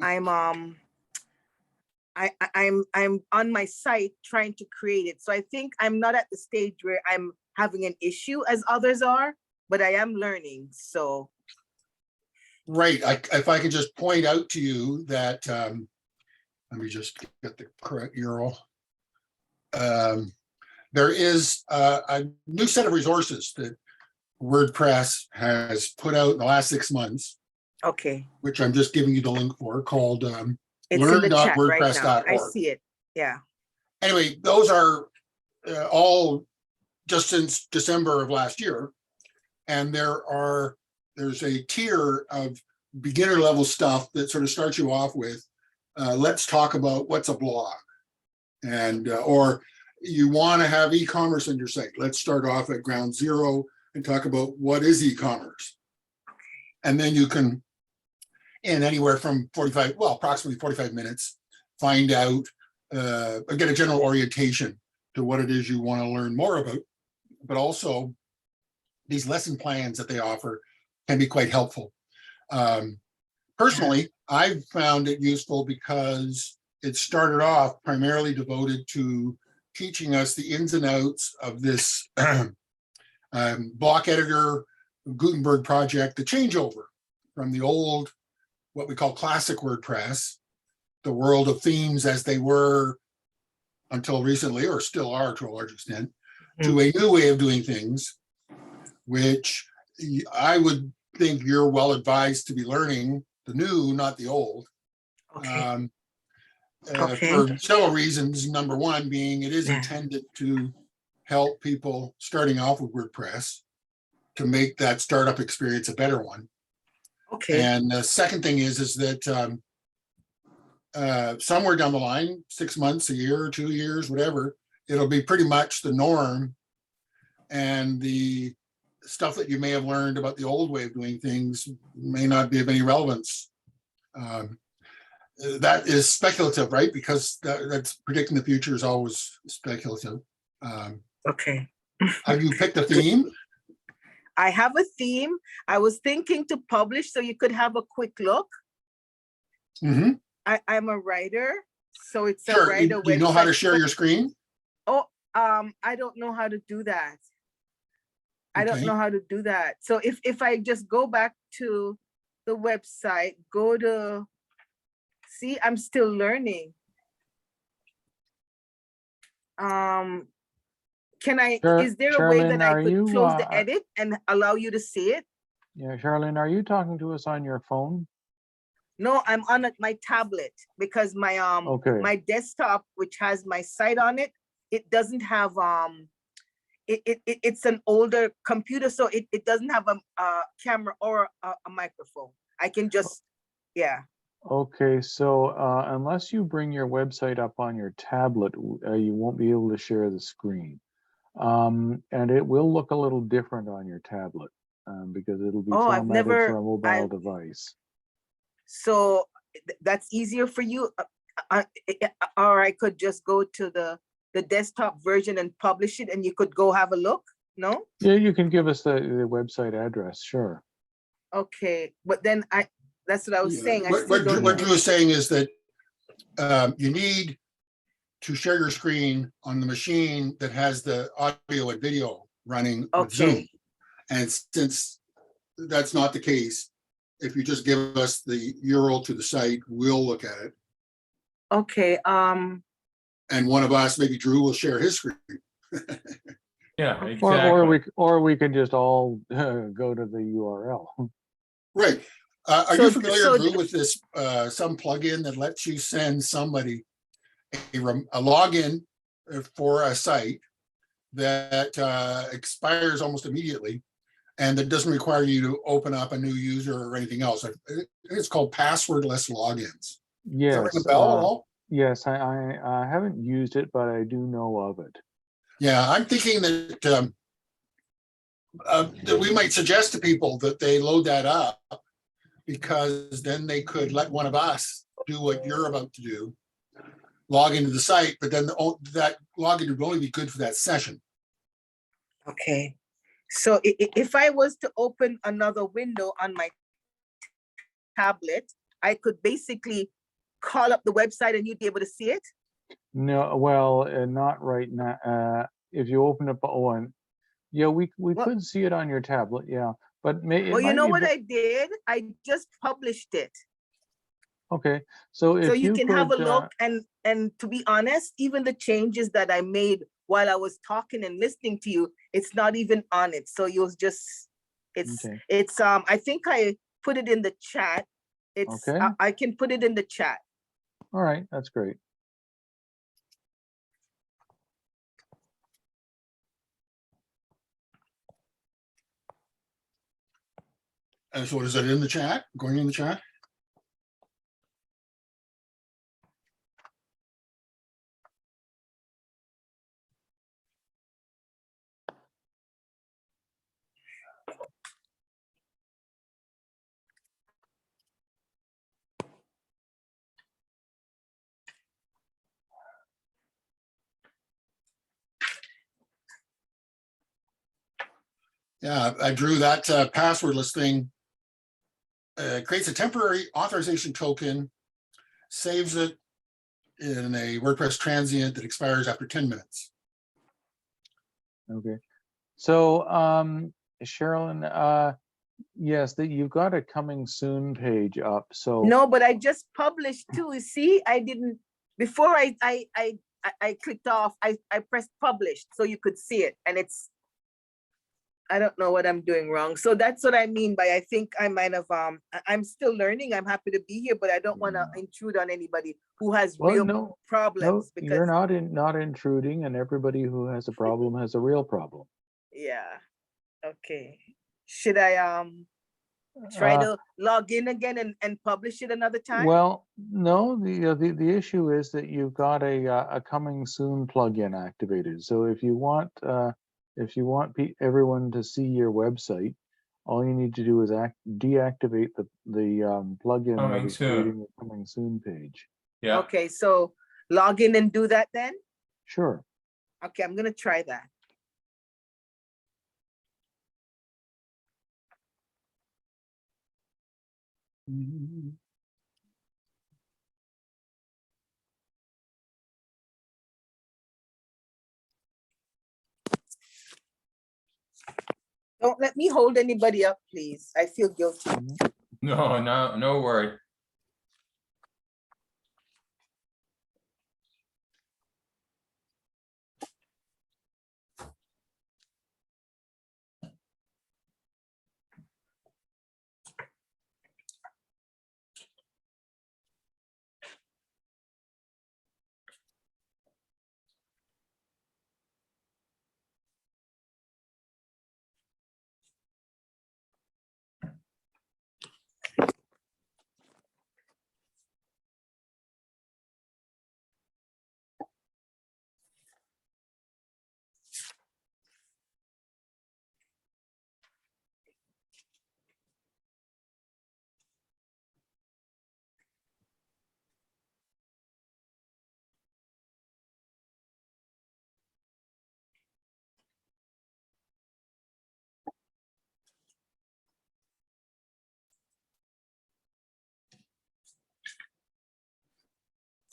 Speaker 8: I'm on my site trying to create it. So I think I'm not at the stage where I'm having an issue as others are, but I am learning. So.
Speaker 1: Right. If I could just point out to you that, let me just get the correct URL. There is a new set of resources that WordPress has put out in the last 6 months.
Speaker 8: Okay.
Speaker 1: Which I'm just giving you the link for, called
Speaker 8: It's in the chat right now. I see it. Yeah.
Speaker 1: Anyway, those are all just since December of last year. And there's a tier of beginner level stuff that sort of starts you off with, let's talk about what's a blog. And, or you want to have e-commerce on your site. Let's start off at ground zero and talk about what is e-commerce. And then you can, in anywhere from approximately 45 minutes, find out, get a general orientation to what it is you want to learn more about. But also, these lesson plans that they offer can be quite helpful. Personally, I've found it useful because it started off primarily devoted to teaching us the ins and outs of this block editor Gutenberg project, the changeover from the old, what we call classic WordPress, the world of themes as they were until recently, or still are to a large extent, to a new way of doing things, which I would think you're well advised to be learning the new, not the old.
Speaker 8: Okay.
Speaker 1: For several reasons. Number one being it is intended to help people starting off with WordPress to make that startup experience a better one.
Speaker 8: Okay.
Speaker 1: And the second thing is that somewhere down the line, 6 months, a year, 2 years, whatever, it'll be pretty much the norm. And the stuff that you may have learned about the old way of doing things may not be of any relevance. That is speculative, right? Because that's predicting the future is always speculative.
Speaker 8: Okay.
Speaker 1: Have you picked a theme?
Speaker 8: I have a theme. I was thinking to publish so you could have a quick look.
Speaker 1: Mm-hmm.
Speaker 8: I'm a writer, so it's
Speaker 1: Sure.
Speaker 8: a writer.
Speaker 1: Do you know how to share your screen?
Speaker 8: Oh, I don't know how to do that. I don't
Speaker 1: Okay.
Speaker 8: know how to do that. So if I just go back to the website, go to, see, I'm still learning. Can I, is there a way
Speaker 3: Charlyn,
Speaker 8: that I
Speaker 3: are
Speaker 8: could
Speaker 3: you,
Speaker 8: close the edit and allow you to see it?
Speaker 3: Yeah, Charlyn, are you talking to us on your phone?
Speaker 8: No, I'm on my tablet because my
Speaker 3: Okay.
Speaker 8: my desktop, which has my site on it, it doesn't have it's an older computer, so it doesn't have a camera or a microphone. I can just, yeah.
Speaker 3: Okay, so unless you bring your website up on your tablet, you won't be able to share the screen. And it will look a little different on your tablet because it'll be formatted for a mobile device.
Speaker 8: So that's easier for you, or I could just go to the desktop version and publish it, and you could go have a look. No?
Speaker 3: Yeah, you can give us the website address, sure.
Speaker 8: Okay, but then That's what I was saying. I
Speaker 1: What,
Speaker 8: still don't
Speaker 1: what
Speaker 8: know.
Speaker 1: Drew is saying is that you need to share your screen on the machine that has the audio and video running with Zoom.
Speaker 8: Okay.
Speaker 1: And since that's not the case, if you just give us the URL to the site, we'll look at it.
Speaker 8: Okay.
Speaker 1: And one of us, maybe Drew, will share his screen.
Speaker 5: Yeah,
Speaker 3: Or
Speaker 5: exactly.
Speaker 3: we can just all go to the URL.
Speaker 1: Right. Are
Speaker 8: So-
Speaker 1: you familiar,
Speaker 8: so-
Speaker 1: Drew, with this, some plugin that lets you send somebody a login for a site that expires almost immediately and that doesn't require you to open up a new user or anything else? It's called passwordless logins. Does that ring a
Speaker 3: Yes,
Speaker 1: bell at all?
Speaker 3: yes, I haven't used it, but I do know of it.
Speaker 1: Yeah, I'm thinking that that we might suggest to people that they load that up, because then they could let one of us do what you're about to do, log into the site, but then that login would only be good for that session.
Speaker 8: Okay. So if I was to open another window on my tablet, I could basically call up the website and you'd be able to see it?
Speaker 3: No, well, not right now. If you open up one, yeah, we
Speaker 8: Well-
Speaker 3: could see it on your tablet, yeah. But it
Speaker 8: Well, you
Speaker 3: might
Speaker 8: know
Speaker 3: be
Speaker 8: what
Speaker 3: be-
Speaker 8: I did? I just published it.
Speaker 3: Okay, so
Speaker 8: So
Speaker 3: if
Speaker 8: you can have a
Speaker 3: could,
Speaker 8: look, and to be honest, even the changes that I made while I was talking and listening to you, it's not even on it. So you'll just,
Speaker 3: Okay.
Speaker 8: it's I think I put it in the chat. It's
Speaker 3: Okay.
Speaker 8: I can put it in the chat.
Speaker 3: all right, that's great.
Speaker 1: And so is it in the chat, going in the chat? Yeah, I drew that passwordless thing. Creates a temporary authorization token, saves it in a WordPress transient that expires after 10 minutes.
Speaker 3: Okay, so Charlyn, yes, that you've got a coming soon page up. So
Speaker 8: No, but I just published too. You see, I didn't before I clicked off. I pressed publish so you could see it, and it's. I don't know what I'm doing wrong. So that's what I mean by I think I might have I'm still learning. I'm happy to be here, but I don't want to intrude on anybody who has
Speaker 3: Well,
Speaker 8: real
Speaker 3: no,
Speaker 8: problems
Speaker 3: you're
Speaker 8: because
Speaker 3: not intruding, and everybody who has a problem has a real problem.
Speaker 8: yeah. Okay. Should I try
Speaker 3: Uh,
Speaker 8: to log in again and publish it another time?
Speaker 3: Well, no, the issue is that you've got a coming soon plugin activated. So if you want everyone to see your website, all you need to do is deactivate the plugin that
Speaker 5: Coming
Speaker 3: is
Speaker 5: soon.
Speaker 3: creating the coming soon page.
Speaker 5: Yeah,
Speaker 8: Okay, so log in and do that then?
Speaker 3: Sure.
Speaker 8: Okay, I'm gonna try that. Don't let me hold anybody up, please. I feel guilty.
Speaker 5: no worry.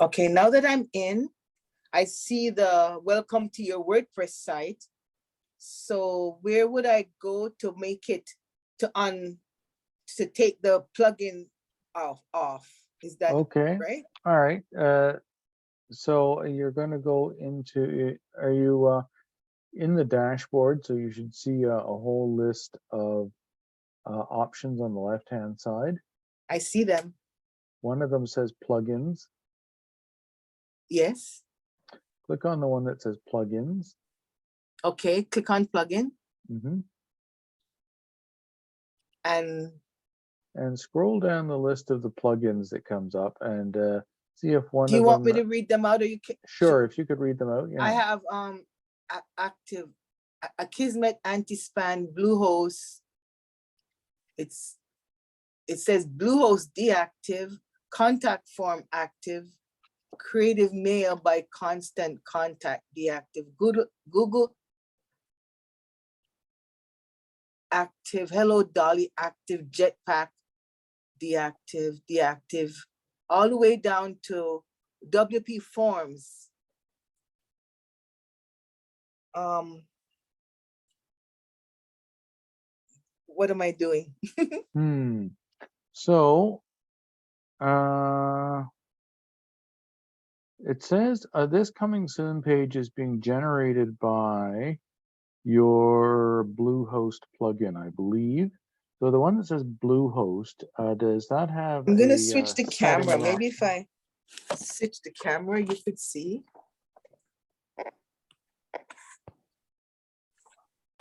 Speaker 8: Okay, now that I'm in, I see the welcome to your WordPress site. So where would I go to make it to take the plugin off? Is that
Speaker 3: Okay,
Speaker 8: right?
Speaker 3: all right. So you're going to go into, are you in the dashboard? So you should see a whole list of options on the left-hand side.
Speaker 8: I see them.
Speaker 3: One of them says plugins.
Speaker 8: Yes.
Speaker 3: Click on the one that says plugins.
Speaker 8: Okay, click on plugin
Speaker 3: Mhm.
Speaker 8: and
Speaker 3: And scroll down the list of the plugins that comes up and see if one
Speaker 8: do you
Speaker 3: of
Speaker 8: want
Speaker 3: them.
Speaker 8: me to read them out or you can?
Speaker 3: Sure, if you could read them out. Yeah.
Speaker 8: I have active Akismet anti-spam Bluehost. It says Bluehost deactive, contact form active, creative mail by constant contact deactive, Google active, Hello Dolly active, Jetpack deactive, all the way down to WP forms. What am I doing?
Speaker 3: So it says this coming soon page is being generated by your Bluehost plugin, I believe. So the one that says Bluehost, does that have
Speaker 8: I'm gonna
Speaker 3: a
Speaker 8: switch the
Speaker 3: setting
Speaker 8: camera.
Speaker 3: option?
Speaker 8: Maybe if I switch the camera, you could see.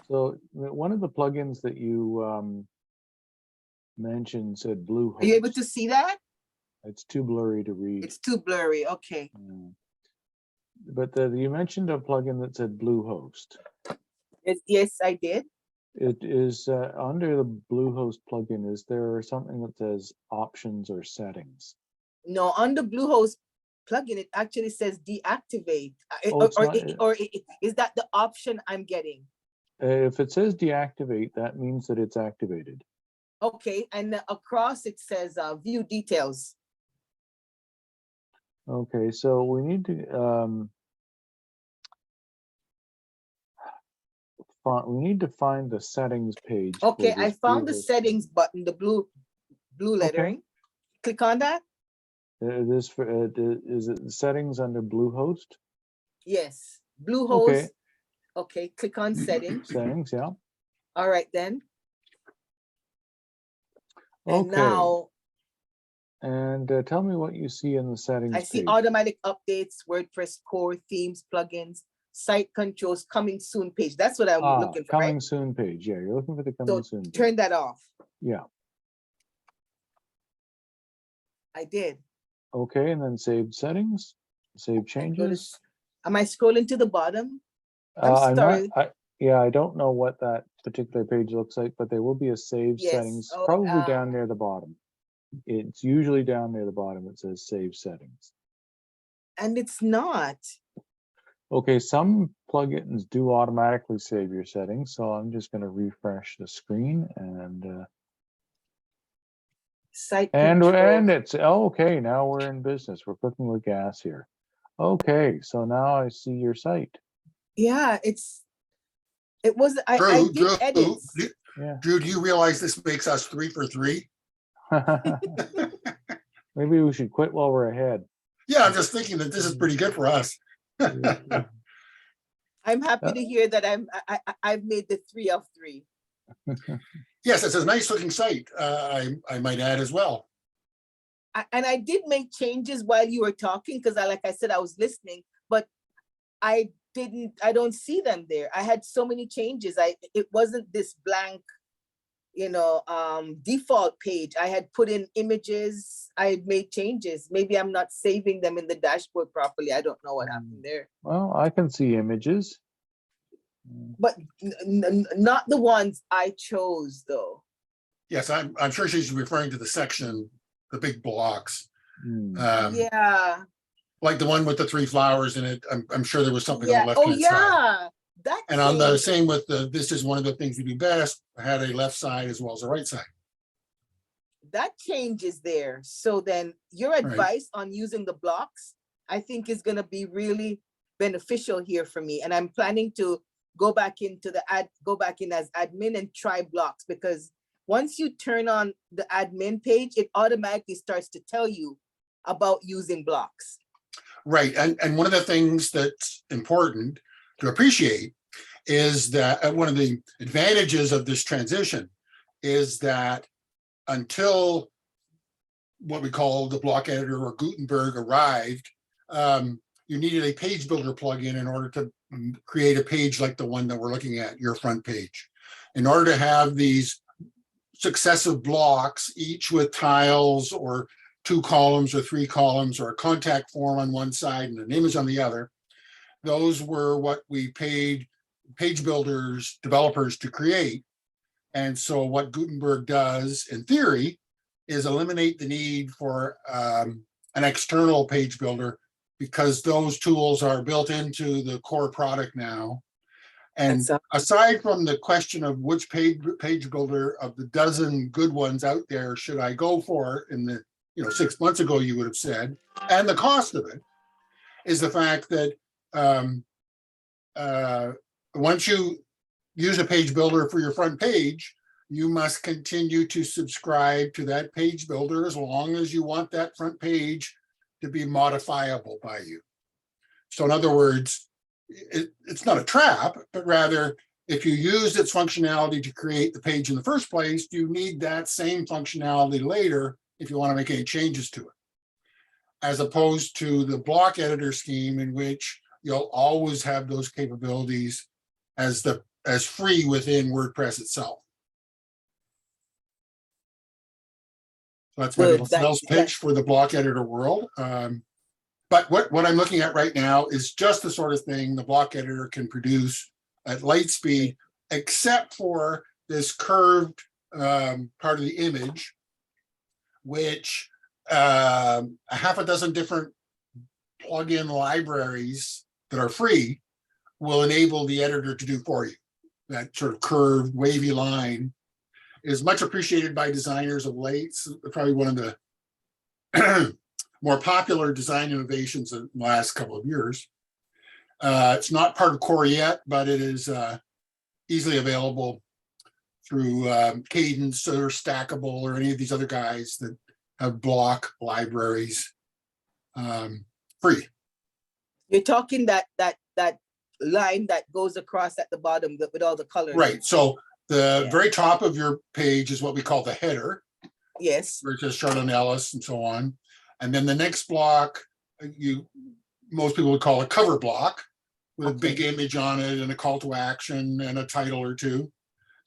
Speaker 3: So one of the plugins that you mentioned said Bluehost.
Speaker 8: Are you able to see that?
Speaker 3: It's too blurry to read.
Speaker 8: It's too blurry. Okay.
Speaker 3: But you mentioned a plugin that said Bluehost.
Speaker 8: Yes, I did.
Speaker 3: It is under the Bluehost plugin. Is there something that says options or settings?
Speaker 8: No, on the Bluehost plugin, it actually says deactivate.
Speaker 3: Oh, it's not-
Speaker 8: Is that the option I'm getting?
Speaker 3: If it says deactivate, that means that it's activated.
Speaker 8: Okay, and across it says view details.
Speaker 3: Okay, so we need to find the settings page. for
Speaker 8: Okay, I
Speaker 3: this
Speaker 8: found the
Speaker 3: Bluehost
Speaker 8: settings
Speaker 3: plugin.
Speaker 8: button, the blue lettering. Click on that.
Speaker 3: Is it the settings under Bluehost?
Speaker 8: Yes, Bluehost.
Speaker 3: Okay.
Speaker 8: Okay, click on settings.
Speaker 3: Settings, yeah.
Speaker 8: All right then. And
Speaker 3: Okay.
Speaker 8: now
Speaker 3: And tell me what you see in the settings
Speaker 8: I see
Speaker 3: page.
Speaker 8: automatic updates, WordPress core, themes, plugins, site controls, coming soon page. That's what I'm looking for,
Speaker 3: coming
Speaker 8: right?
Speaker 3: soon page. Yeah, you're looking for the coming
Speaker 8: So
Speaker 3: soon page.
Speaker 8: turn that off.
Speaker 3: Yeah.
Speaker 8: I did.
Speaker 3: Okay, and then save settings, save changes.
Speaker 8: Am I scrolling to the bottom?
Speaker 3: I'm
Speaker 8: sorry.
Speaker 3: Yeah, I don't know what that particular page looks like, but there will be a save
Speaker 8: Yes.
Speaker 3: settings,
Speaker 8: Oh,
Speaker 3: probably down near the bottom. It's usually down near the bottom. It says save settings.
Speaker 8: And it's not.
Speaker 3: Okay, some plugins do automatically save your settings, so I'm just going to refresh the screen and
Speaker 8: Site control.
Speaker 3: and it's okay. Now we're in business. We're cooking with gas here. Okay, so now I see your site.
Speaker 8: Yeah, it was I
Speaker 1: Drew,
Speaker 8: did edits.
Speaker 3: Yeah.
Speaker 1: Drew, do you realize this makes us 3 for 3?
Speaker 3: Maybe we should quit while we're ahead.
Speaker 1: Yeah, I'm just thinking that this is pretty good for us.
Speaker 8: I'm happy to hear that I've made the 3 of 3.
Speaker 1: Yes, it's a nice looking site. I might add as well.
Speaker 8: And I did make changes while you were talking because like I said, I was listening, but I don't see them there. I had so many changes. It wasn't this blank, default page. I had put in images. I had made changes. Maybe I'm not saving them in the dashboard properly. I don't know what happened there.
Speaker 3: Well, I can see images.
Speaker 8: But not the ones I chose though.
Speaker 1: Yes, I'm sure she's referring to the section, the big blocks.
Speaker 8: Yeah.
Speaker 1: Like the one with the 3 flowers in it. I'm sure there was something on the
Speaker 8: Oh
Speaker 1: left-hand side.
Speaker 8: yeah. That
Speaker 1: And on the
Speaker 8: changed.
Speaker 1: same with this is one of the things we do best, I had a left side as well as a right side.
Speaker 8: That changes there. So then your advice on using the blocks I think is going to be really beneficial here for me. And I'm planning to go back in as admin and try blocks, because once you turn on the admin page, it automatically starts to tell you about using blocks.
Speaker 1: Right. And one of the things that's important to appreciate is that one of the advantages of this transition is that until what we call the block editor or Gutenberg arrived, you needed a page builder plugin in order to create a page like the one that we're looking at, your front page. In order to have these successive blocks, each with tiles or 2 columns or 3 columns or a contact form on one side and an image on the other, those were what we paid page builders, developers to create. And so what Gutenberg does in theory is eliminate the need for an external page builder, because those tools are built into the core product now. And aside from the question of which page builder of the dozen good ones out there should I go for in the, 6 months ago, you would have said, and the cost of it, is the fact that once you use a page builder for your front page, you must continue to subscribe to that page builder as long as you want that front page to be modifiable by you. So in other words, it's not a trap, but rather if you used its functionality to create the page in the first place, you need that same functionality later if you want to make any changes to it. As opposed to the block editor scheme, in which you'll always have those capabilities as free within WordPress itself. So that's my little sales pitch for the block editor world. But what I'm looking at right now is just the sort of thing the block editor can produce at light speed, except for this curved part of the image, which a half a dozen different plugin libraries that are free will enable the editor to do for you. That sort of curved, wavy line is much appreciated by designers of late. It's probably one of the more popular design innovations in the last couple of years. It's not part of core yet, but it is easily available through Cadence or Stackable or any of these other guys that have block libraries free.
Speaker 8: You're talking that line that goes across at the bottom with all the colors.
Speaker 1: Right. So the very top of your page is what we call the header.
Speaker 8: Yes.
Speaker 1: Where it says Charlyn, Ellis, and so on. And then the next block, most people would call a cover block with a big image on it and a call to action and a title or two.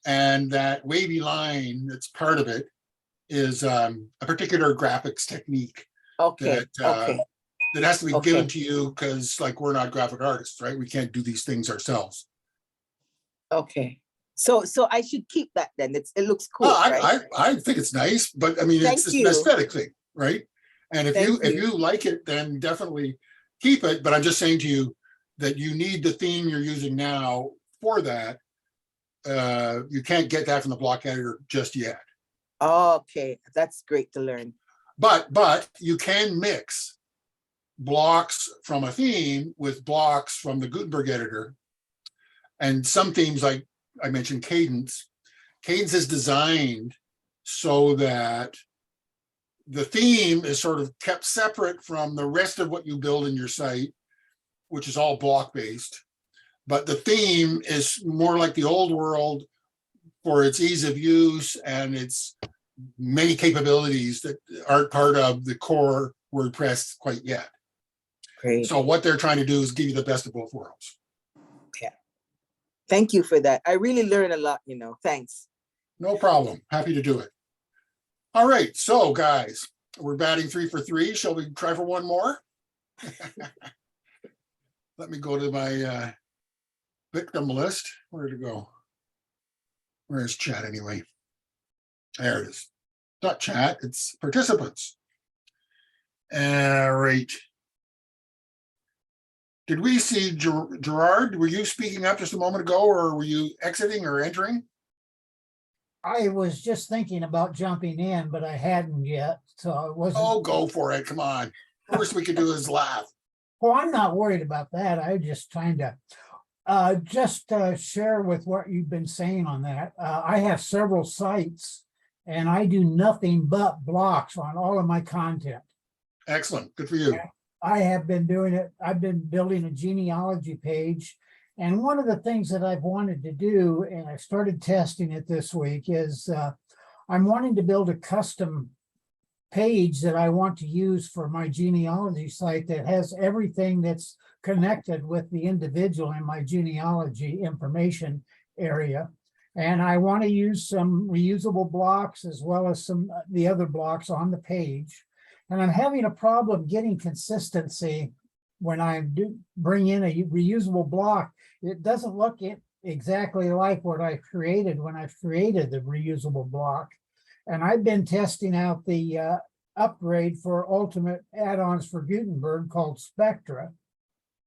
Speaker 1: And that wavy line that's part of it is a particular graphics technique. That has to be given to you because, like, we're not graphic artists, right? We can't do these things ourselves.
Speaker 8: Okay. So I should keep that then. It looks cool. Right?
Speaker 1: I think it's nice, but I mean, it's an aesthetic thing, right? And if you like it, then definitely keep it. But I'm just saying to you that you need the theme you're using now for that. You can't get that from the block editor just yet.
Speaker 8: Okay, that's great to learn.
Speaker 1: But you can mix blocks from a theme with blocks from the Gutenberg editor. And some themes, like I mentioned, Cadence is designed so that the theme is sort of kept separate from the rest of what you build in your site, which is all block based. But the theme is more like the old world for its ease of use and its many capabilities that aren't part of the core WordPress quite yet.
Speaker 8: Great.
Speaker 1: So what they're trying to do is give you the best of both worlds.
Speaker 8: Yeah. Thank you for that. I really learned a lot, Thanks.
Speaker 1: No problem. Happy to do it. All right. So guys, we're batting 3 for 3. Shall we try for one more? Let me go to my victim list. Where did it go? Where's chat anyway? There it is. Not chat, it's participants. All right. Did we see Gerard? Were you speaking up just a moment ago, or were you exiting or entering?
Speaker 9: I was just thinking about jumping in, but I hadn't yet, so I wasn't.
Speaker 1: Oh, go for it. Come on. Worst we could do is laugh.
Speaker 9: Well, I'm not worried about that. I'm just trying to share with what you've been saying on that. I have several sites and I do nothing but blocks on all of my content.
Speaker 1: Excellent. Good for you.
Speaker 9: I have been doing it. I've been building a genealogy page. And one of the things that I've wanted to do, and I started testing it this week, is I'm wanting to build a custom page that I want to use for my genealogy site that has everything that's connected with the individual in my genealogy information area. And I want to use some reusable blocks as well as some the other blocks on the page. And I'm having a problem getting consistency when I do bring in a reusable block. It doesn't look exactly like what I created when I created the reusable block. And I've been testing out the upgrade for ultimate add-ons for Gutenberg called Spectra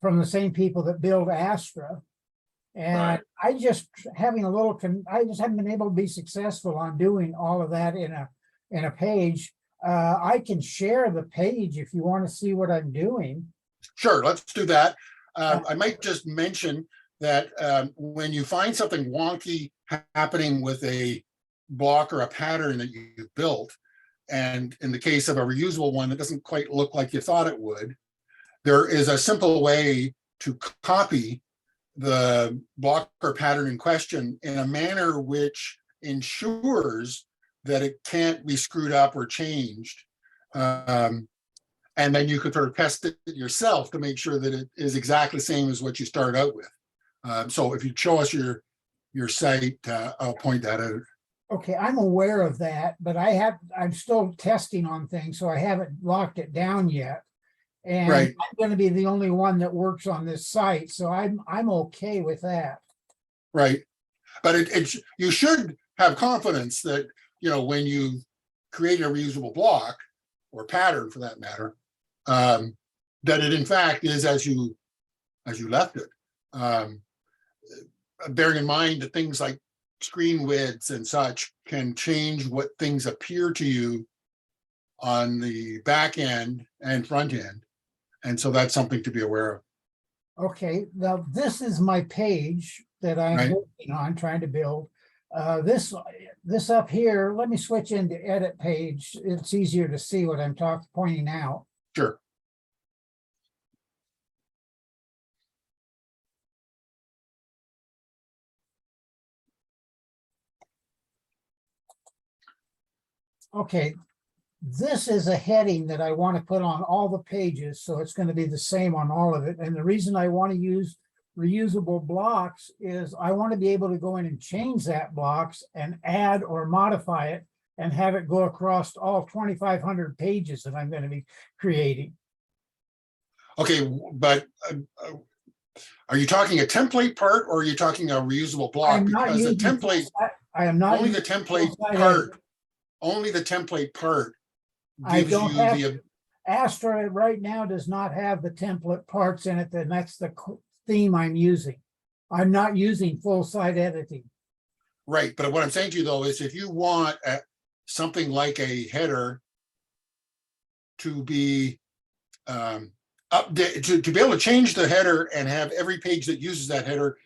Speaker 9: from the same people that build Astra. And
Speaker 1: Right.
Speaker 9: I just haven't been able to be successful on doing all of that in a page. I can share the page if you want to see what I'm doing.
Speaker 1: Sure, let's do that. I might just mention that when you find something wonky happening with a block or a pattern that you built, and in the case of a reusable one that doesn't quite look like you thought it would, there is a simple way to copy the block or pattern in question in a manner which ensures that it can't be screwed up or changed. And then you could sort of test it yourself to make sure that it is exactly the same as what you started out with. So if you show us your site, I'll point that out.
Speaker 9: Okay, I'm aware of that, but I'm still testing on things, so I haven't locked it down yet. And
Speaker 1: Right.
Speaker 9: I'm going to be the only one that works on this site, so I'm okay with that.
Speaker 1: Right. But you should have confidence that, when you create a reusable block or pattern for that matter, that it in fact is as you left it. Bearing in mind that things like screen widths and such can change what things appear to you on the back end and front end. And so that's something to be aware of.
Speaker 9: Okay, now this is my page that I'm
Speaker 1: Right.
Speaker 9: working on, trying to build. This up here, let me switch into edit page. It's easier to see what I'm pointing out.
Speaker 1: Sure.
Speaker 9: Okay, this is a heading that I want to put on all the pages, so it's going to be the same on all of it. And the reason I want to use reusable blocks is I want to be able to go in and change that blocks and add or modify it and have it go across all 2,500 pages that I'm going to be creating.
Speaker 1: Okay, but are you talking a template part or are you talking a reusable block?
Speaker 9: I'm not
Speaker 1: Because the
Speaker 9: using
Speaker 1: template,
Speaker 9: I am not
Speaker 1: only the
Speaker 9: using
Speaker 1: template
Speaker 9: full-side
Speaker 1: part,
Speaker 9: editor.
Speaker 1: only the template part
Speaker 9: I
Speaker 1: gives
Speaker 9: don't
Speaker 1: you
Speaker 9: have
Speaker 1: the,
Speaker 9: Astra right now does not have the template parts in it, and that's the theme I'm using. I'm not using full site editing.
Speaker 1: right. But what I'm saying to you though is if you want something like a header to be update to be able to change the header and have every page that uses that header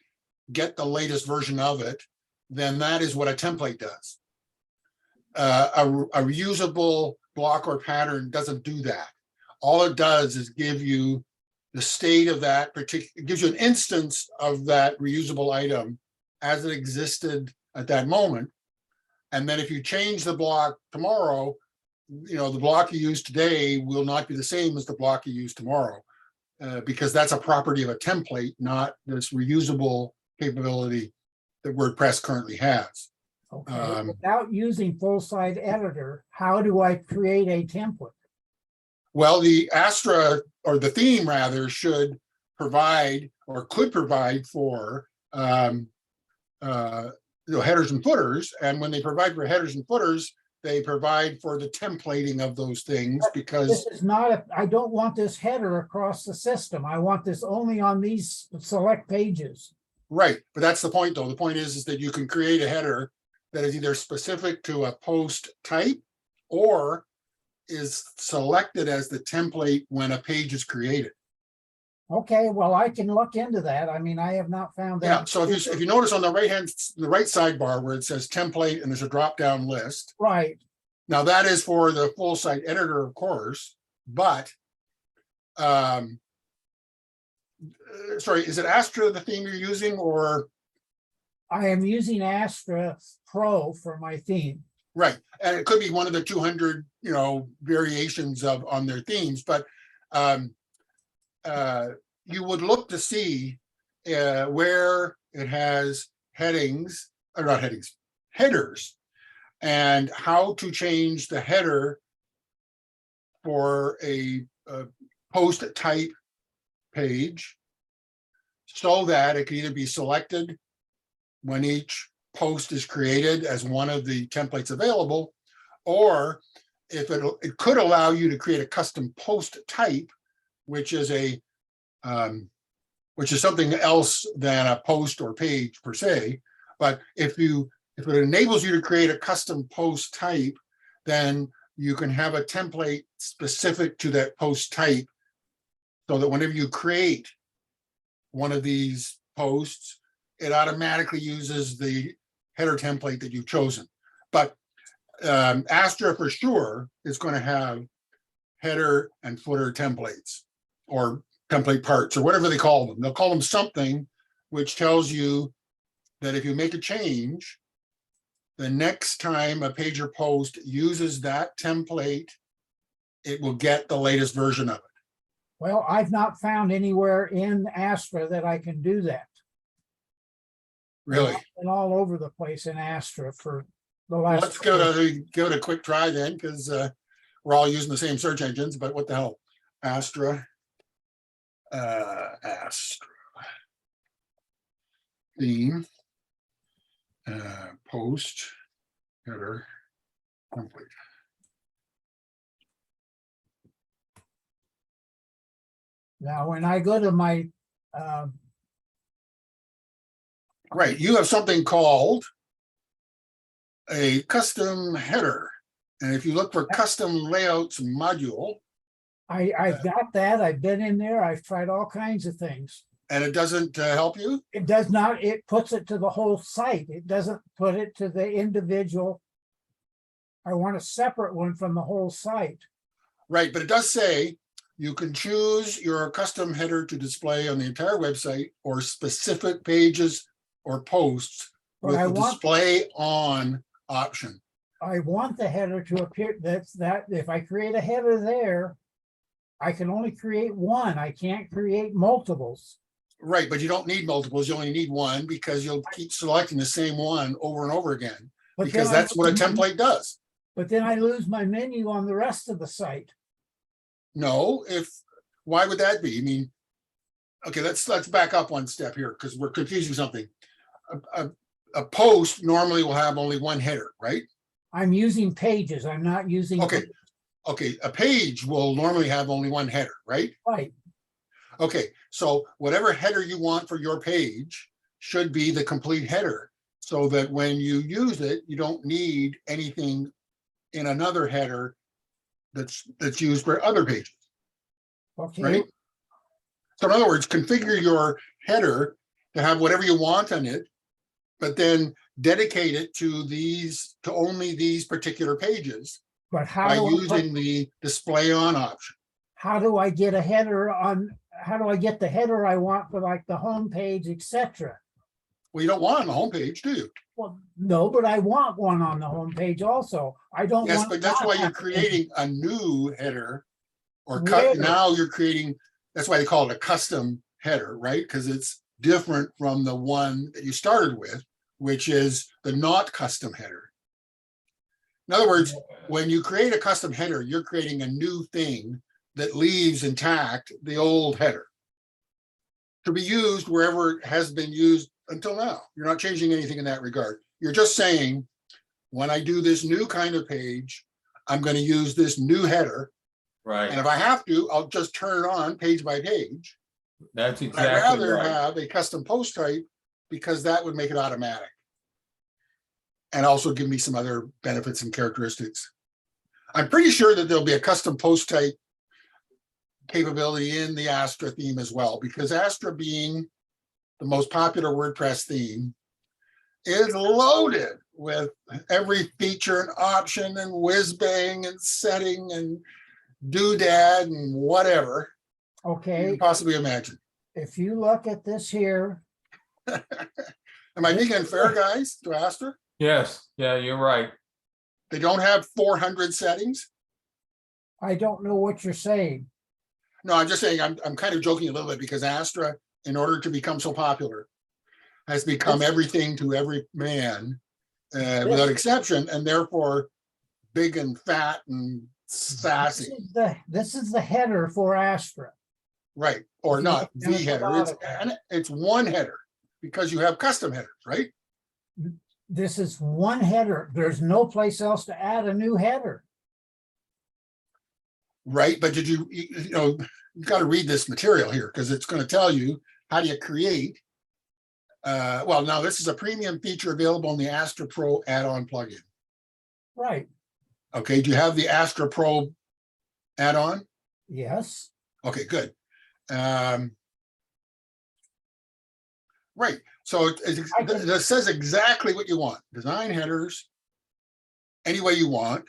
Speaker 1: get the latest version of it, then that is what a template does. A reusable block or pattern doesn't do that. All it does is give you the state of that particular, it gives you an instance of that reusable item as it existed at that moment. And then if you change the block tomorrow, the block you use today will not be the same as the block you use tomorrow, because that's a property of a template, not this reusable capability that WordPress currently has.
Speaker 9: Okay, without using full site editor, how do I create a template?
Speaker 1: Well, the Astra, or the theme rather, should provide or could provide for headers and footers. And when they provide for headers and footers, they provide for the templating of those things, because
Speaker 9: This is not I don't want this header across the system. I want this only on these select pages.
Speaker 1: right. But that's the point though. The point is that you can create a header that is either specific to a post type or is selected as the template when a page is created.
Speaker 9: Okay, well, I can look into that. I mean, I have not found
Speaker 1: Yeah,
Speaker 9: that.
Speaker 1: so if you notice on the the right sidebar where it says template and there's a drop-down list.
Speaker 9: Right,
Speaker 1: Now that is for the full site editor, of course, but sorry, is it Astra the theme you're using, or
Speaker 9: I am using Astra Pro for my theme.
Speaker 1: right? And it could be one of the 200, variations of on their themes, but you would look to see where it has headings, or not headings, headers, and how to change the header for a post type page so that it can either be selected when each post is created as one of the templates available, or if it could allow you to create a custom post type, which is something else than a post or page per se. But if it enables you to create a custom post type, then you can have a template specific to that post type, so that whenever you create one of these posts, it automatically uses the header template that you've chosen. But Astra for sure is going to have header and footer templates, or template parts, or whatever they call them. They'll call them something which tells you that if you make a change, the next time a page or post uses that template, it will get the latest version of it.
Speaker 9: Well, I've not found anywhere in Astra that I can do that.
Speaker 1: Really?
Speaker 9: And all over the place in Astra for the last.
Speaker 1: Let's give it a quick try then, because we're all using the same search engines, but what the hell? Astra. Astra. Theme. Post. Header. Complete.
Speaker 9: Now, when I go to my,
Speaker 1: Right, you have something called a custom header. And if you look for custom layouts module,
Speaker 9: I've got that, I've been in there, I've tried all kinds of things.
Speaker 1: and it doesn't help you,
Speaker 9: It does not, it puts it to the whole site. It doesn't put it to the individual. I want a separate one from the whole site.
Speaker 1: right? But it does say you can choose your custom header to display on the entire website or specific pages or posts
Speaker 9: But
Speaker 1: with
Speaker 9: I
Speaker 1: the
Speaker 9: want-
Speaker 1: display on option.
Speaker 9: I want the header to appear, that if I create a header there, I can only create one. I can't create multiples.
Speaker 1: Right, but you don't need multiples. You only need one, because you'll keep selecting the same one over and over again,
Speaker 9: But
Speaker 1: because
Speaker 9: then I
Speaker 1: that's what a
Speaker 9: lose my-
Speaker 1: template does.
Speaker 9: But then I lose my menu on the rest of the site.
Speaker 1: No, why would that be? I mean, okay, let's back up one step here, because we're confusing something. A post normally will have only one header, right?
Speaker 9: I'm using pages. I'm not using.
Speaker 1: Okay, a page will normally have only one header, right?
Speaker 9: Right,
Speaker 1: Okay, so whatever header you want for your page should be the complete header, so that when you use it, you don't need anything in another header that's used for other pages,
Speaker 9: okay.
Speaker 1: right? So in other words, configure your header to have whatever you want on it, but then dedicate it to only these particular pages
Speaker 9: But how
Speaker 1: by
Speaker 9: do I
Speaker 1: using the display on option.
Speaker 9: how do I get a header on, how do I get the header I want for like the home page, etc.?
Speaker 1: Well, you don't want it on the homepage, do you?
Speaker 9: Well, no, but I want one on the home page also. I don't
Speaker 1: Yes,
Speaker 9: want.
Speaker 1: but that's why you're
Speaker 9: that.
Speaker 1: creating a new header, or
Speaker 9: Where?
Speaker 1: now you're creating, that's why they call it a custom header, right? Because it's different from the one that you started with, which is the not custom header. In other words, when you create a custom header, you're creating a new thing that leaves intact the old header to be used wherever it has been used until now. You're not changing anything in that regard. You're just saying, when I do this new kind of page, I'm going to use this new header.
Speaker 5: Right,
Speaker 1: And if I have to, I'll just turn it on page by page.
Speaker 5: that's
Speaker 1: I'd
Speaker 5: exactly
Speaker 1: rather
Speaker 5: right.
Speaker 1: have a custom post type, because that would make it automatic. And also give me some other benefits and characteristics. I'm pretty sure that there'll be a custom post type capability in the Astra theme as well, because Astra, being the most popular WordPress theme, is loaded with every feature and option and whiz bang and setting and doodad and whatever you
Speaker 9: Okay,
Speaker 1: can possibly imagine.
Speaker 9: if you look at this here,
Speaker 1: Am I being unfair, guys, to Astra?
Speaker 5: Yes, yeah, you're right.
Speaker 1: They don't have 400 settings.
Speaker 9: I don't know what you're saying.
Speaker 1: No, I'm just saying, I'm kind of joking a little bit, because Astra, in order to become so popular, has become everything to every man without exception, and therefore big and fat and sassy.
Speaker 9: This is the header for Astra.
Speaker 1: Right, or
Speaker 9: If you
Speaker 1: not
Speaker 9: look down
Speaker 1: the
Speaker 9: at the
Speaker 1: header,
Speaker 9: bottom.
Speaker 1: and it's one header, because you have custom headers, right?
Speaker 9: This is one header. There's no place else to add a new header.
Speaker 1: Right, but did you know, you got to read this material here, because it's going to tell you how do you create. Well, now this is a premium feature available in the Astra Pro add-on plugin.
Speaker 9: Right,
Speaker 1: Okay, do you have the Astra Pro add-on?
Speaker 9: yes.
Speaker 1: Okay, good. Right, so it says exactly what you want. Design headers any way you want,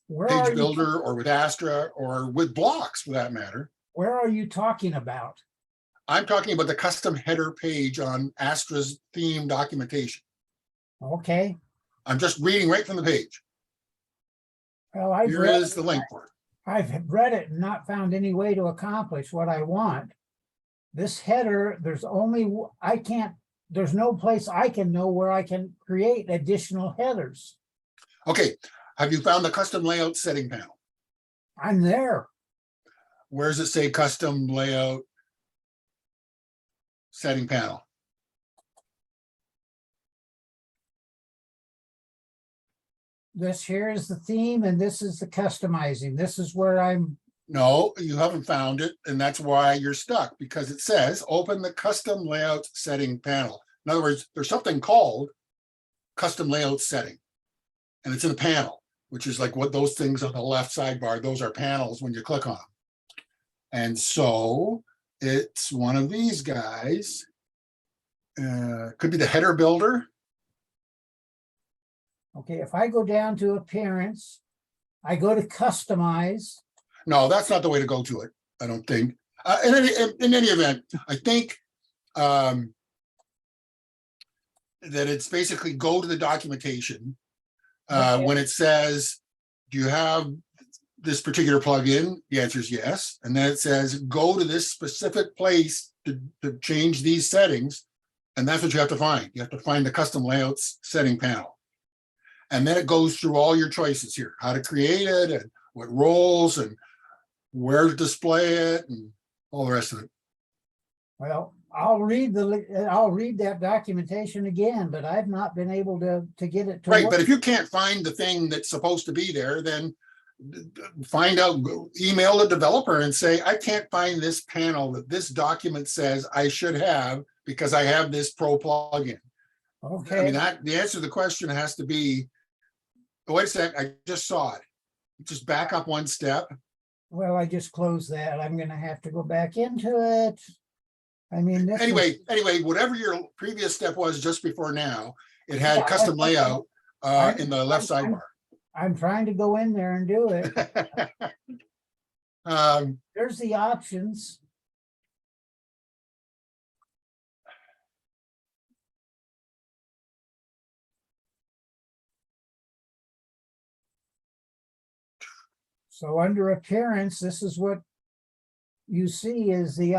Speaker 9: Where are
Speaker 1: page
Speaker 9: you,
Speaker 1: builder, or with Astra, or with blocks for that matter.
Speaker 9: where are you talking about?
Speaker 1: I'm talking about the custom header page on Astra's theme documentation.
Speaker 9: Okay,
Speaker 1: I'm just reading right from the page.
Speaker 9: well, I've
Speaker 1: Here
Speaker 9: read
Speaker 1: is the link for it.
Speaker 9: I've read it and not found any way to accomplish what I want. This header, there's no place I can know where I can create additional headers.
Speaker 1: Okay, have you found the custom layout setting panel?
Speaker 9: I'm there.
Speaker 1: Where does it say custom layout setting panel?
Speaker 9: This here is the theme and this is the customizing. This is where I'm,
Speaker 1: No, you haven't found it, and that's why you're stuck, because it says open the custom layout setting panel. In other words, there's something called custom layout setting, and it's in a panel, which is like what those things on the left sidebar, those are panels when you click on them. And so it's one of these guys. Could be the header builder.
Speaker 9: okay, if I go down to appearance, I go to customize.
Speaker 1: No, that's not the way to go to it, I don't think. In any event, I think that it's basically go to the documentation.
Speaker 9: Okay.
Speaker 1: When it says, do you have this particular plugin? The answer is yes. And then it says, go to this specific place to change these settings. And that's what you have to find. You have to find the custom layouts setting panel. And then it goes through all your choices here, how to create it and what roles and where to display it and all the rest of it.
Speaker 9: Well, I'll read that documentation again, but I've not been able to get it to
Speaker 1: Right,
Speaker 9: work.
Speaker 1: but if you can't find the thing that's supposed to be there, then find out, email the developer and say, I can't find this panel that this document says I should have because I have this pro plugin.
Speaker 9: Okay.
Speaker 1: I mean, the answer to the question has to be, wait a sec, I just saw it. Just back up one step.
Speaker 9: Well, I just closed that. I'm gonna have to go back into it. I mean, this is-
Speaker 1: Anyway, whatever your previous step was just before now, it had
Speaker 9: Yeah,
Speaker 1: custom
Speaker 9: I-
Speaker 1: layout in the left sidebar.
Speaker 9: I'm trying to go in there and do it. There's the options. So under appearance, this is what you see is the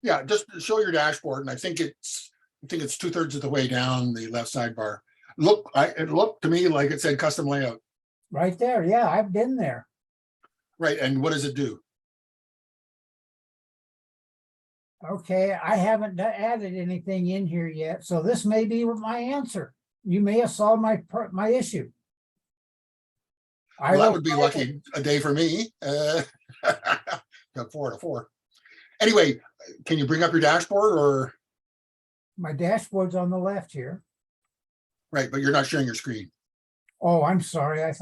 Speaker 1: Yeah, just show your dashboard, and I think it's 2/3 of the way down the left sidebar. It looked to me like it said custom layout.
Speaker 9: right there. Yeah, I've been there.
Speaker 1: Right, and what does it do?
Speaker 9: Okay, I haven't added anything in here yet, so this may be my answer. You may have solved my issue.
Speaker 1: Well, that would be lucky a day for me. Got 4 out of 4. Anyway, can you bring up your dashboard or?
Speaker 9: My dashboard's on the left here.
Speaker 1: Right, but you're not sharing your screen.
Speaker 9: Oh, I'm sorry. I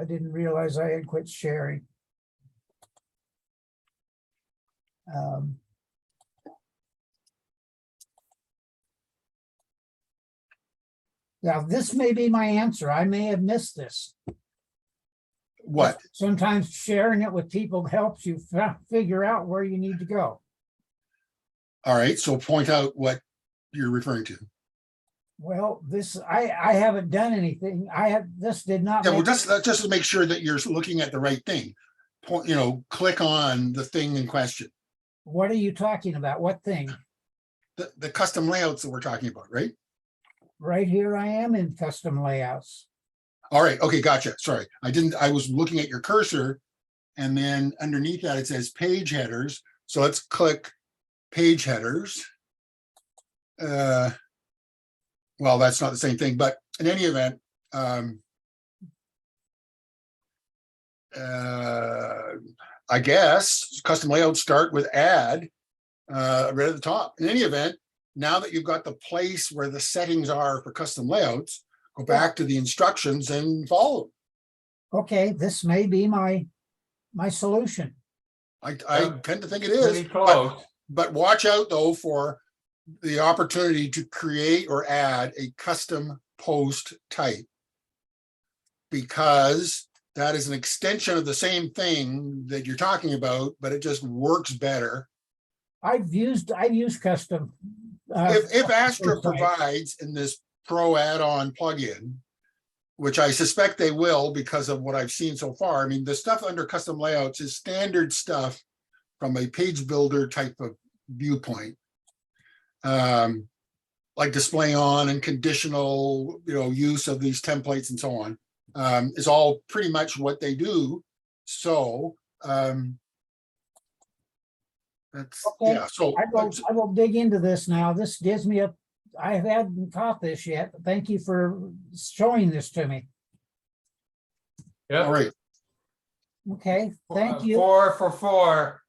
Speaker 9: didn't realize I had quit sharing. Um, Now, this may be my answer. I may have missed this.
Speaker 1: What?
Speaker 9: Sometimes sharing it with people helps you figure out where you need to go.
Speaker 1: All right, so point out what you're referring to.
Speaker 9: Well, this, I haven't done anything. This did not.
Speaker 1: Yeah, well,
Speaker 9: make-
Speaker 1: just to make sure that you're looking at the right thing. Point, click on the thing in question.
Speaker 9: What are you talking about? What thing?
Speaker 1: The custom layouts that we're talking about, right?
Speaker 9: Right here I am in custom layouts.
Speaker 1: All right, okay, gotcha. Sorry, I was looking at your cursor, and then underneath that it says page headers. So let's click page headers. Well, that's not the same thing, but in any event, I guess custom layouts start with add right at the top. In any event, now that you've got the place where the settings are for custom layouts, go back to the instructions and follow.
Speaker 9: Okay, this may be my solution.
Speaker 1: I
Speaker 5: Yeah.
Speaker 1: tend to think it is,
Speaker 5: Pretty close.
Speaker 1: but watch out though for the opportunity to create or add a custom post type, because that is an extension of the same thing that you're talking about, but it just works better.
Speaker 9: I've used custom.
Speaker 1: If Astra
Speaker 9: post type.
Speaker 1: provides in this Pro add-on plugin, which I suspect they will because of what I've seen so far. I mean, the stuff under custom layouts is standard stuff from a page builder type of viewpoint. Like display on and conditional, use of these templates and so on, is all pretty much what they do. So that's,
Speaker 9: Okay.
Speaker 1: yeah, so
Speaker 9: I will dig into this now. This gives me I hadn't caught this yet. But thank you for showing this to me.
Speaker 1: all
Speaker 5: Yep.
Speaker 1: right.
Speaker 9: Okay, thank you.
Speaker 5: 4 for 4.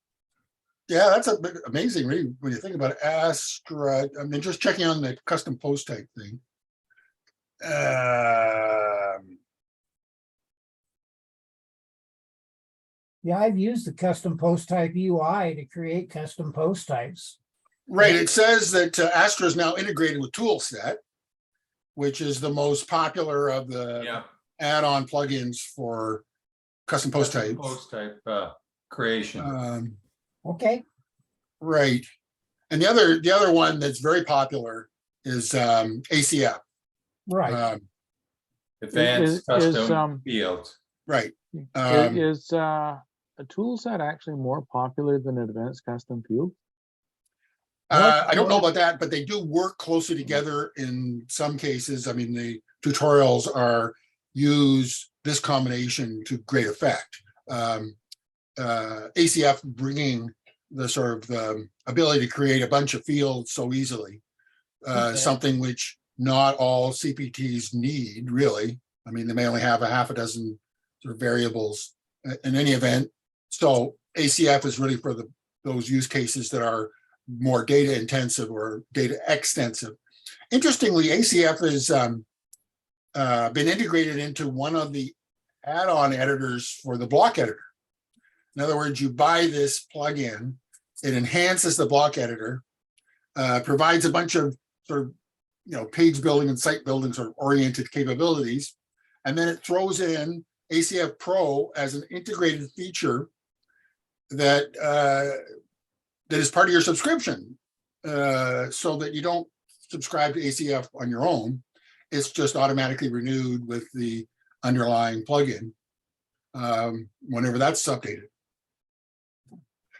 Speaker 1: Yeah, that's amazing, really, when you think about it. Astra, I mean, just checking on the custom post type thing.
Speaker 9: Yeah, I've used the custom post type UI to create custom post types.
Speaker 1: Right, it says that Astra is now integrated with Toolset, which is the most popular of the
Speaker 5: Yeah.
Speaker 1: add-on plugins for custom post types.
Speaker 5: Post type creation.
Speaker 9: Okay,
Speaker 1: Right, and the other one that's very popular is ACF.
Speaker 9: right.
Speaker 5: Advanced
Speaker 3: is,
Speaker 5: custom fields.
Speaker 1: Right.
Speaker 3: Is a tool set actually more popular than advanced custom field?
Speaker 1: I don't know about that, but they do work closely together in some cases. I mean, the tutorials use this combination to great effect. ACF bringing the sort of ability to create a bunch of fields so easily, something which not all CPTs need, really. I mean, they may only have a half a dozen sort of variables in any event. So ACF is really for those use cases that are more data intensive or data extensive. Interestingly, ACF has been integrated into one of the add-on editors for the block editor. In other words, you buy this plugin, it enhances the block editor, provides a bunch of sort of page building and site building sort of oriented capabilities, and then it throws in ACF Pro as an integrated feature that is part of your subscription, so that you don't subscribe to ACF on your own. It's just automatically renewed with the underlying plugin whenever that's updated.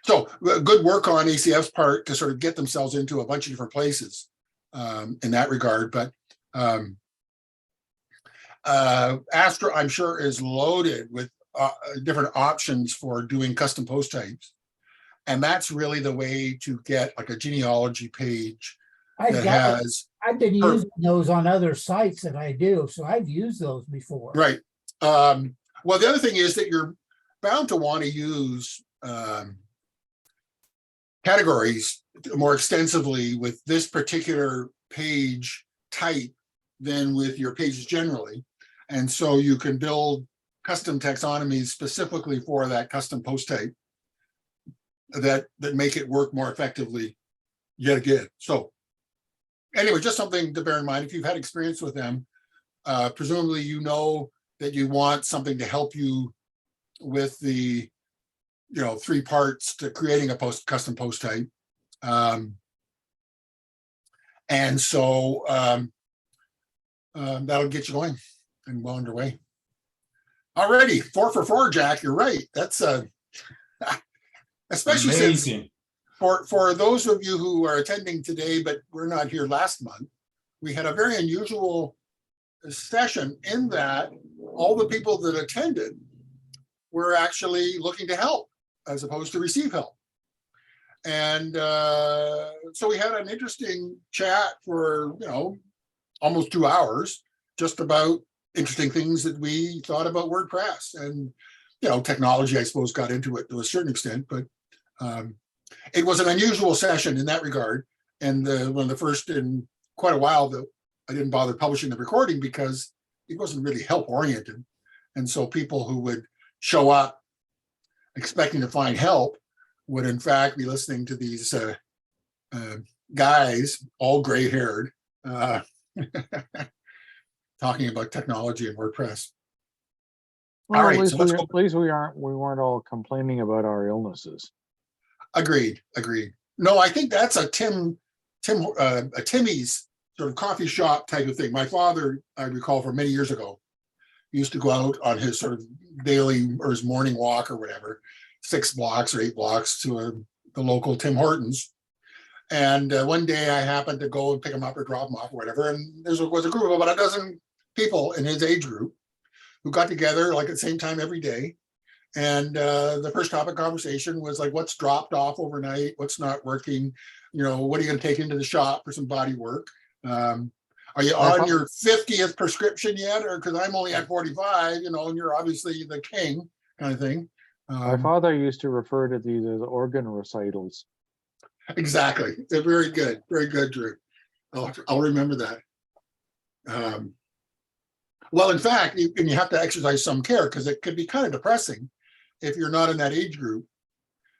Speaker 1: So good work on ACF's part to sort of get themselves into a bunch of different places in that regard. But Astra, I'm sure, is loaded with different options for doing custom post types. And that's really the way to get like a genealogy page that has.
Speaker 9: I've been using those on other sites that I do, so I've used those before.
Speaker 1: Right. Well, the other thing is that you're bound to want to use categories more extensively with this particular page type than with your pages generally. And so you can build custom taxonomies specifically for that custom post type. that make it work more effectively yet again. So anyway, just something to bear in mind. If you've had experience with them, presumably you know that you want something to help you with the 3 parts to creating a custom post type. And so that'll get you going and well underway. Alrighty, 4 for 4, Jack. You're right. That's especially
Speaker 5: Amazing.
Speaker 1: since for those of you who are attending today, but we're not here last month, we had a very unusual session in that all the people that attended were actually looking to help as opposed to receive help. And so we had an interesting chat for, almost 2 hours, just about interesting things that we thought about WordPress. And, technology, I suppose, got into it to a certain extent, but it was an unusual session in that regard. And one of the first in quite a while that I didn't bother publishing the recording because it wasn't really help oriented. And so people who would show up expecting to find help would in fact be listening to these guys, all gray haired, talking about technology and WordPress.
Speaker 3: Well,
Speaker 1: All
Speaker 3: at
Speaker 1: right,
Speaker 3: least
Speaker 1: so let's
Speaker 3: we,
Speaker 1: go.
Speaker 3: at least we weren't all complaining about our illnesses.
Speaker 1: Agreed. No, I think that's a Timmy's sort of coffee shop type of thing. My father, I recall from many years ago, used to go out on his sort of daily or his morning walk or whatever, 6 blocks or 8 blocks to the local Tim Hortons. And one day I happened to go and pick him up or drop him off or whatever. And there was a group of about a dozen people in his age group who got together like at the same time every day. And the first topic of conversation was like, what's dropped off overnight? What's not working? What are you going to take into the shop for some body work? Are you on your 50th prescription yet? Or because I'm only at 45, and you're obviously the king kind of thing.
Speaker 3: My father used to refer to these as organ recitals.
Speaker 1: Exactly. They're very good, Drew. I'll remember that. Well, in fact, you have to exercise some care because it could be kind of depressing if you're not in that age group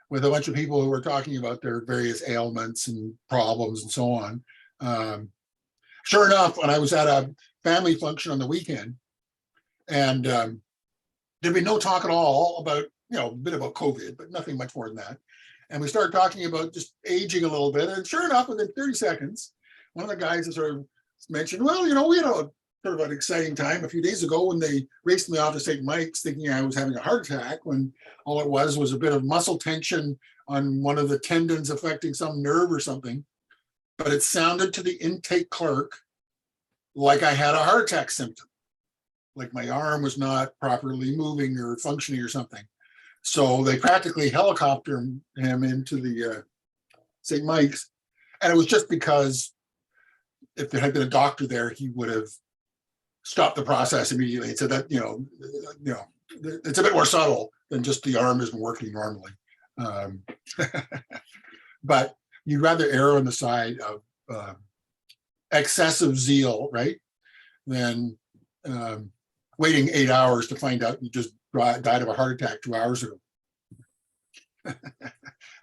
Speaker 1: with a bunch of people who are talking about their various ailments and problems and so on. Sure enough, when I was at a family function on the weekend, and there'd be no talk at all about, a bit about COVID, but nothing much more than that. And we started talking about just aging a little bit. And sure enough, within 30 seconds, one of the guys sort of mentioned, well, we had a sort of an exciting time a few days ago when they raced me off to St. Mike's thinking I was having a heart attack, when all it was a bit of muscle tension on one of the tendons affecting some nerve or something. But it sounded to the intake clerk like I had a heart attack symptom, like my arm was not properly moving or functioning or something. So they practically helicoptered him into the St. Mike's. And it was just because if there had been a doctor there, he would have stopped the process immediately and said that, it's a bit more subtle than just the arm isn't working normally. But you'd rather err on the side of excessive zeal, right? Than waiting 8 hours to find out you just died of a heart attack 2 hours ago.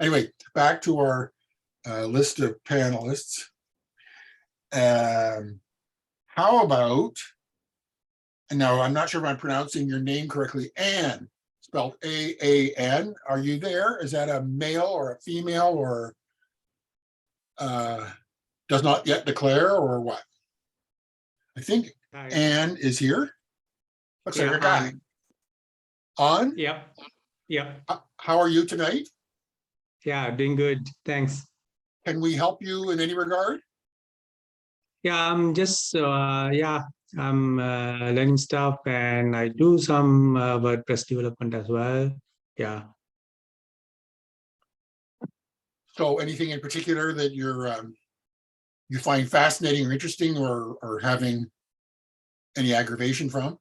Speaker 1: Anyway, back to our list of panelists. How about, and now I'm not sure if I'm pronouncing your name correctly, Anne, spelled A-A-N. Are you there? Is that a male or a female or does not yet declare or what? I think
Speaker 10: Hi.
Speaker 1: Anne is here. Looks like
Speaker 10: Yeah,
Speaker 1: a guy. On?
Speaker 10: Yep.
Speaker 1: How are you tonight?
Speaker 10: Yeah, doing good. Thanks.
Speaker 1: Can we help you in any regard?
Speaker 10: Yeah, I'm just I'm learning stuff and I do some WordPress development as well. Yeah.
Speaker 1: So anything in particular that you find fascinating or interesting or having any aggravation from?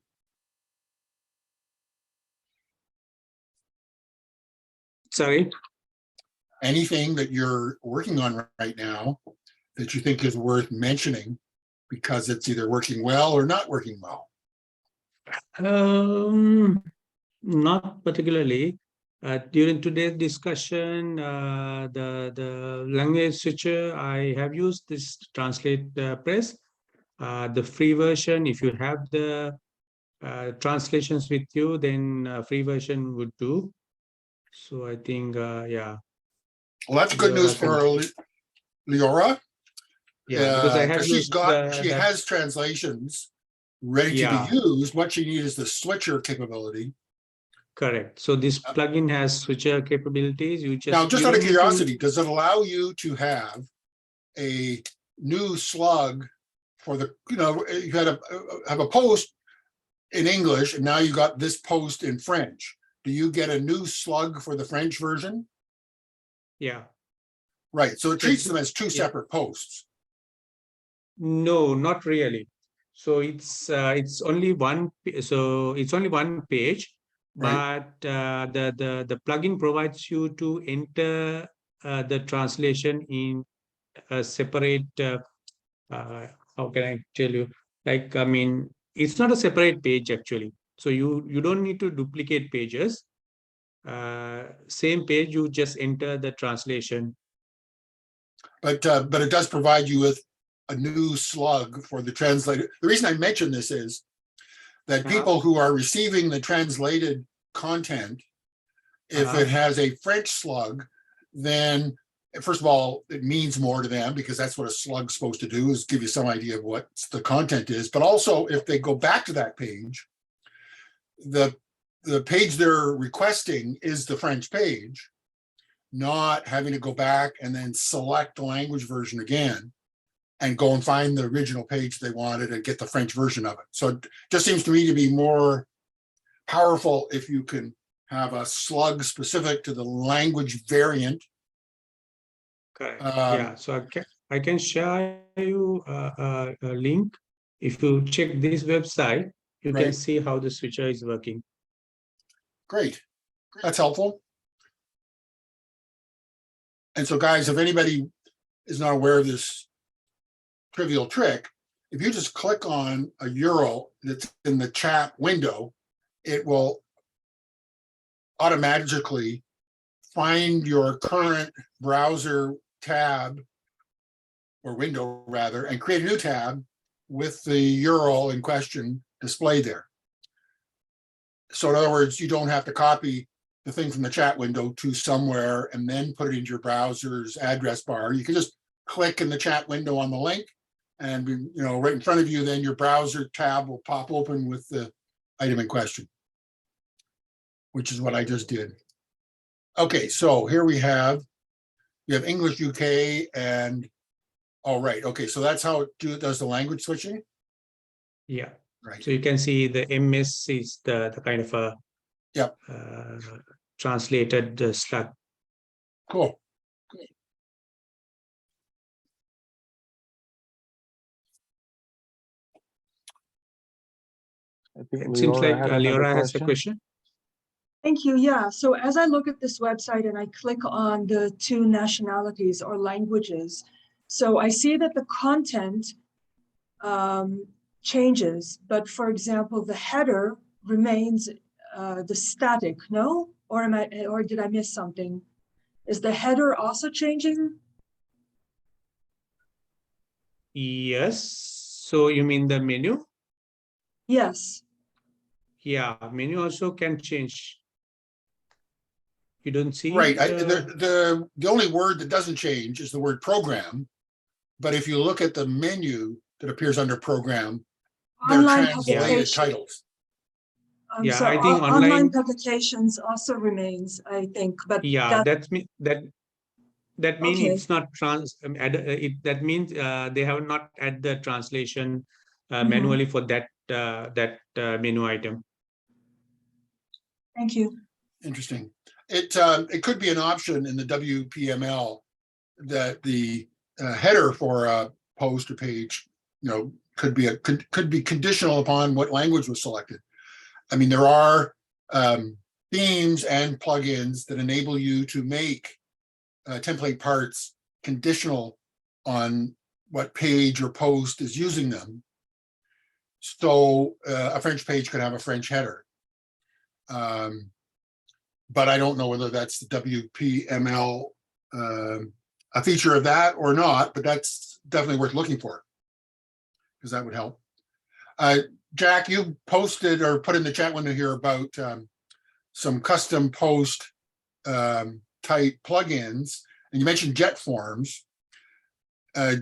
Speaker 10: Sorry.
Speaker 1: Anything that you're working on right now that you think is worth mentioning because it's either working well or not working well?
Speaker 10: Not particularly. During today's discussion, the language switcher, I have used this Translatepress. The free version, if you have the translations with you, then free version would do. So I think, yeah.
Speaker 1: Well, that's good news for Leora.
Speaker 10: Yeah, because I have
Speaker 1: She
Speaker 10: used
Speaker 1: has translations ready to be used. What she needs is the switcher capability.
Speaker 10: Correct. So this plugin has switcher capabilities. You just
Speaker 1: Now, just out of curiosity, does it allow you to have a new slug for the, you had have a post in English and now you got this post in French. Do you get a new slug for the French version?
Speaker 10: Yeah.
Speaker 1: Right. So it treats them as two separate posts.
Speaker 10: No, not really. So it's only one. So it's only one page,
Speaker 1: right.
Speaker 10: But the plugin provides you to enter the translation in a separate. How can I tell you? Like, I mean, it's not a separate page actually. So you don't need to duplicate pages. Same page, you just enter the translation.
Speaker 1: But it does provide you with a new slug for the translator. The reason I mention this is that people who are receiving the translated content, if it has a French slug, then first of all, it means more to them because that's what a slug's supposed to do, is give you some idea of what the content is. But also, if they go back to that page, the page they're requesting is the French page, not having to go back and then select the language version again and go and find the original page they wanted and get the French version of it. So it just seems to me to be more powerful if you can have a slug specific to the language variant.
Speaker 10: Correct. Yeah, so I can share you a link. If you check this website, you can see how the switcher is working.
Speaker 1: Great, that's helpful. And so guys, if anybody is not aware of this trivial trick, if you just click on a URL that's in the chat window, it will automatically find your current browser tab or window rather, and create a new tab with the URL in question displayed there. So in other words, you don't have to copy the thing from the chat window to somewhere and then put it into your browser's address bar. You can just click in the chat window on the link and, right in front of you, then your browser tab will pop open with the item in question, which is what I just did. Okay, so here we have English UK and, all right, okay, so that's how it does the language switching?
Speaker 10: Yeah.
Speaker 1: Right.
Speaker 10: So you can see the MS is the kind of a translated slug.
Speaker 1: Cool.
Speaker 10: It seems like Leora has a question.
Speaker 7: Thank you. Yeah. So as I look at this website and I click on the two nationalities or languages, so I see that the content changes, but for example, the header remains the static, no? Or did I miss something? Is the header also changing?
Speaker 10: Yes. So you mean the menu?
Speaker 7: Yes.
Speaker 10: Yeah, menu also can change. You don't see
Speaker 1: right. The only word that doesn't change is the word program. But if you look at the menu that appears under program, they're translated titles.
Speaker 7: So I think online publications also remains, I think, but
Speaker 10: that means it's not that means they have not added the translation manually for that menu item.
Speaker 7: Thank you.
Speaker 1: Interesting. It could be an option in the WPML that the header for a post or page, could be conditional upon what language was selected. I mean, there are themes and plugins that enable you to make template parts conditional on what page or post is using them. So a French page could have a French header. but I don't know whether that's the WPML, a feature of that or not, but that's definitely worth looking for, because that would help. Jack, you posted or put in the chat window here about some custom post type plugins, and you mentioned jet forms.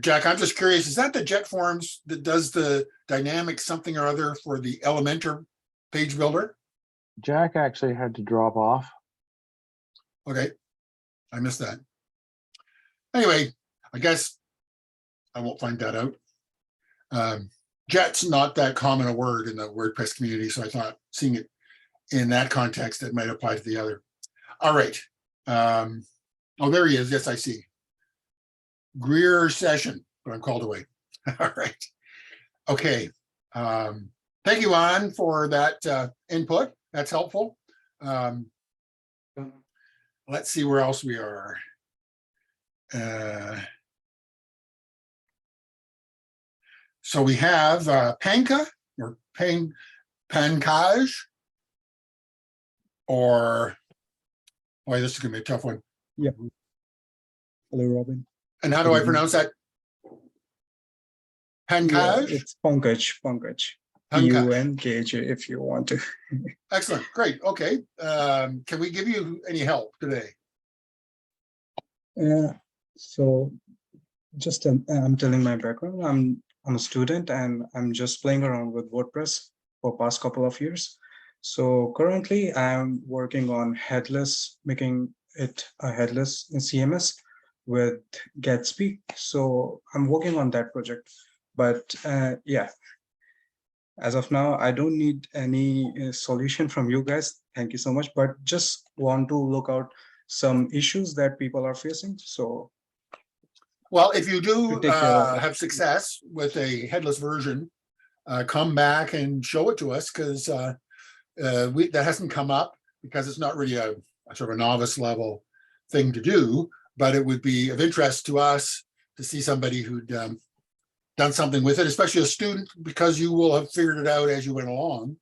Speaker 1: Jack, I'm just curious, is that the jet forms that does the dynamic something or other for the Elementor page builder?
Speaker 3: Jack actually had to drop off.
Speaker 1: Okay, I missed that. Anyway, I guess I won't find that out. Jet's not that common a word in the WordPress community, so I thought seeing it in that context, it might apply to the other. All right. Oh, there he is. Yes, I see. Greer session, but I'm called away. All right. Okay. Thank you, Juan, for that input. That's helpful. Let's see where else we are. So we have Panka or Pankaj, or boy, this is gonna be a tough one.
Speaker 11: Yeah. Hello, Robin.
Speaker 1: And how do I pronounce that? Pankaj?
Speaker 11: Yeah, it's Pankaj.
Speaker 1: Pankaj.
Speaker 11: Pankaj, if you want to.
Speaker 1: Excellent, great, okay. Can we give you any help today?
Speaker 11: So just I'm telling my background. I'm a student and I'm just playing around with WordPress for past couple of years. So currently I'm working on headless, making it a headless CMS with Gatsby. So I'm working on that project. But yeah, as of now, I don't need any solution from you guys. Thank you so much. But just want to look out some issues that people are facing. So
Speaker 1: well, if you do
Speaker 11: take care of it.
Speaker 1: have success with a headless version, come back and show it to us, because that hasn't come up because it's not really a sort of a novice level thing to do, but it would be of interest to us to see somebody who'd done something with it, especially a student, because you will have figured it out as you went along,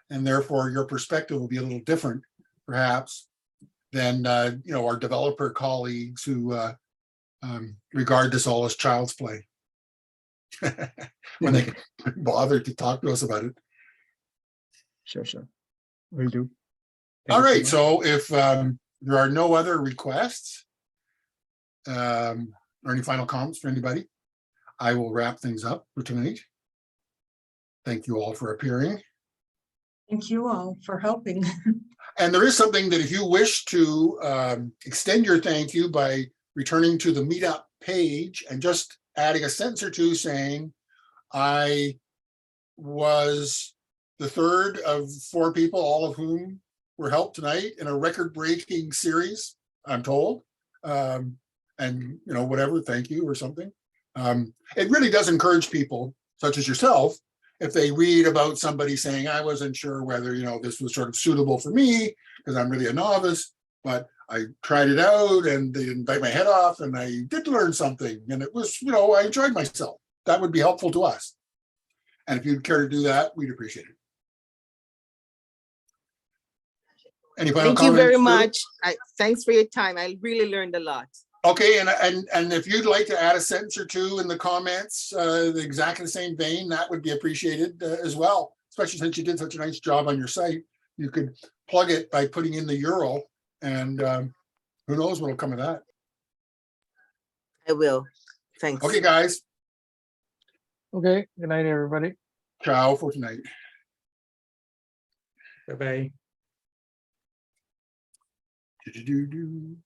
Speaker 1: and therefore your perspective will be a little different, perhaps, than our developer colleagues who regard this all as child's play when they can bother to talk to us about it.
Speaker 11: Sure. Will do.
Speaker 1: All right, so if there are no other requests or any final comments for anybody, I will wrap things up for tonight. Thank you all for appearing.
Speaker 7: Thank you all for helping.
Speaker 1: And there is something that if you wish to extend your thank you by returning to the Meetup page and just adding a sentence or two saying, I was the third of 4 people, all of whom were helped tonight in a record-breaking series, I'm told. And whatever, thank you or something. It really does encourage people, such as yourself, if they read about somebody saying, I wasn't sure whether, this was sort of suitable for me because I'm really a novice, but I tried it out and they didn't bite my head off and I did learn something and it was, I enjoyed myself. That would be helpful to us. And if you'd care to do that, we'd appreciate it. Any final
Speaker 8: Thank you very
Speaker 1: comments,
Speaker 8: much. Thanks for your time. I really learned a lot.
Speaker 1: Okay, and if you'd like to add a sentence or two in the comments, exactly the same vein, that would be appreciated as well, especially since you did such a nice job on your site. You could plug it by putting in the URL, and who knows what'll come of that.
Speaker 8: I will. Thanks.
Speaker 1: Okay, guys.
Speaker 3: Okay, good night, everybody.
Speaker 1: Ciao for tonight.
Speaker 10: Bye-bye.
Speaker 1: Do-do-do-do.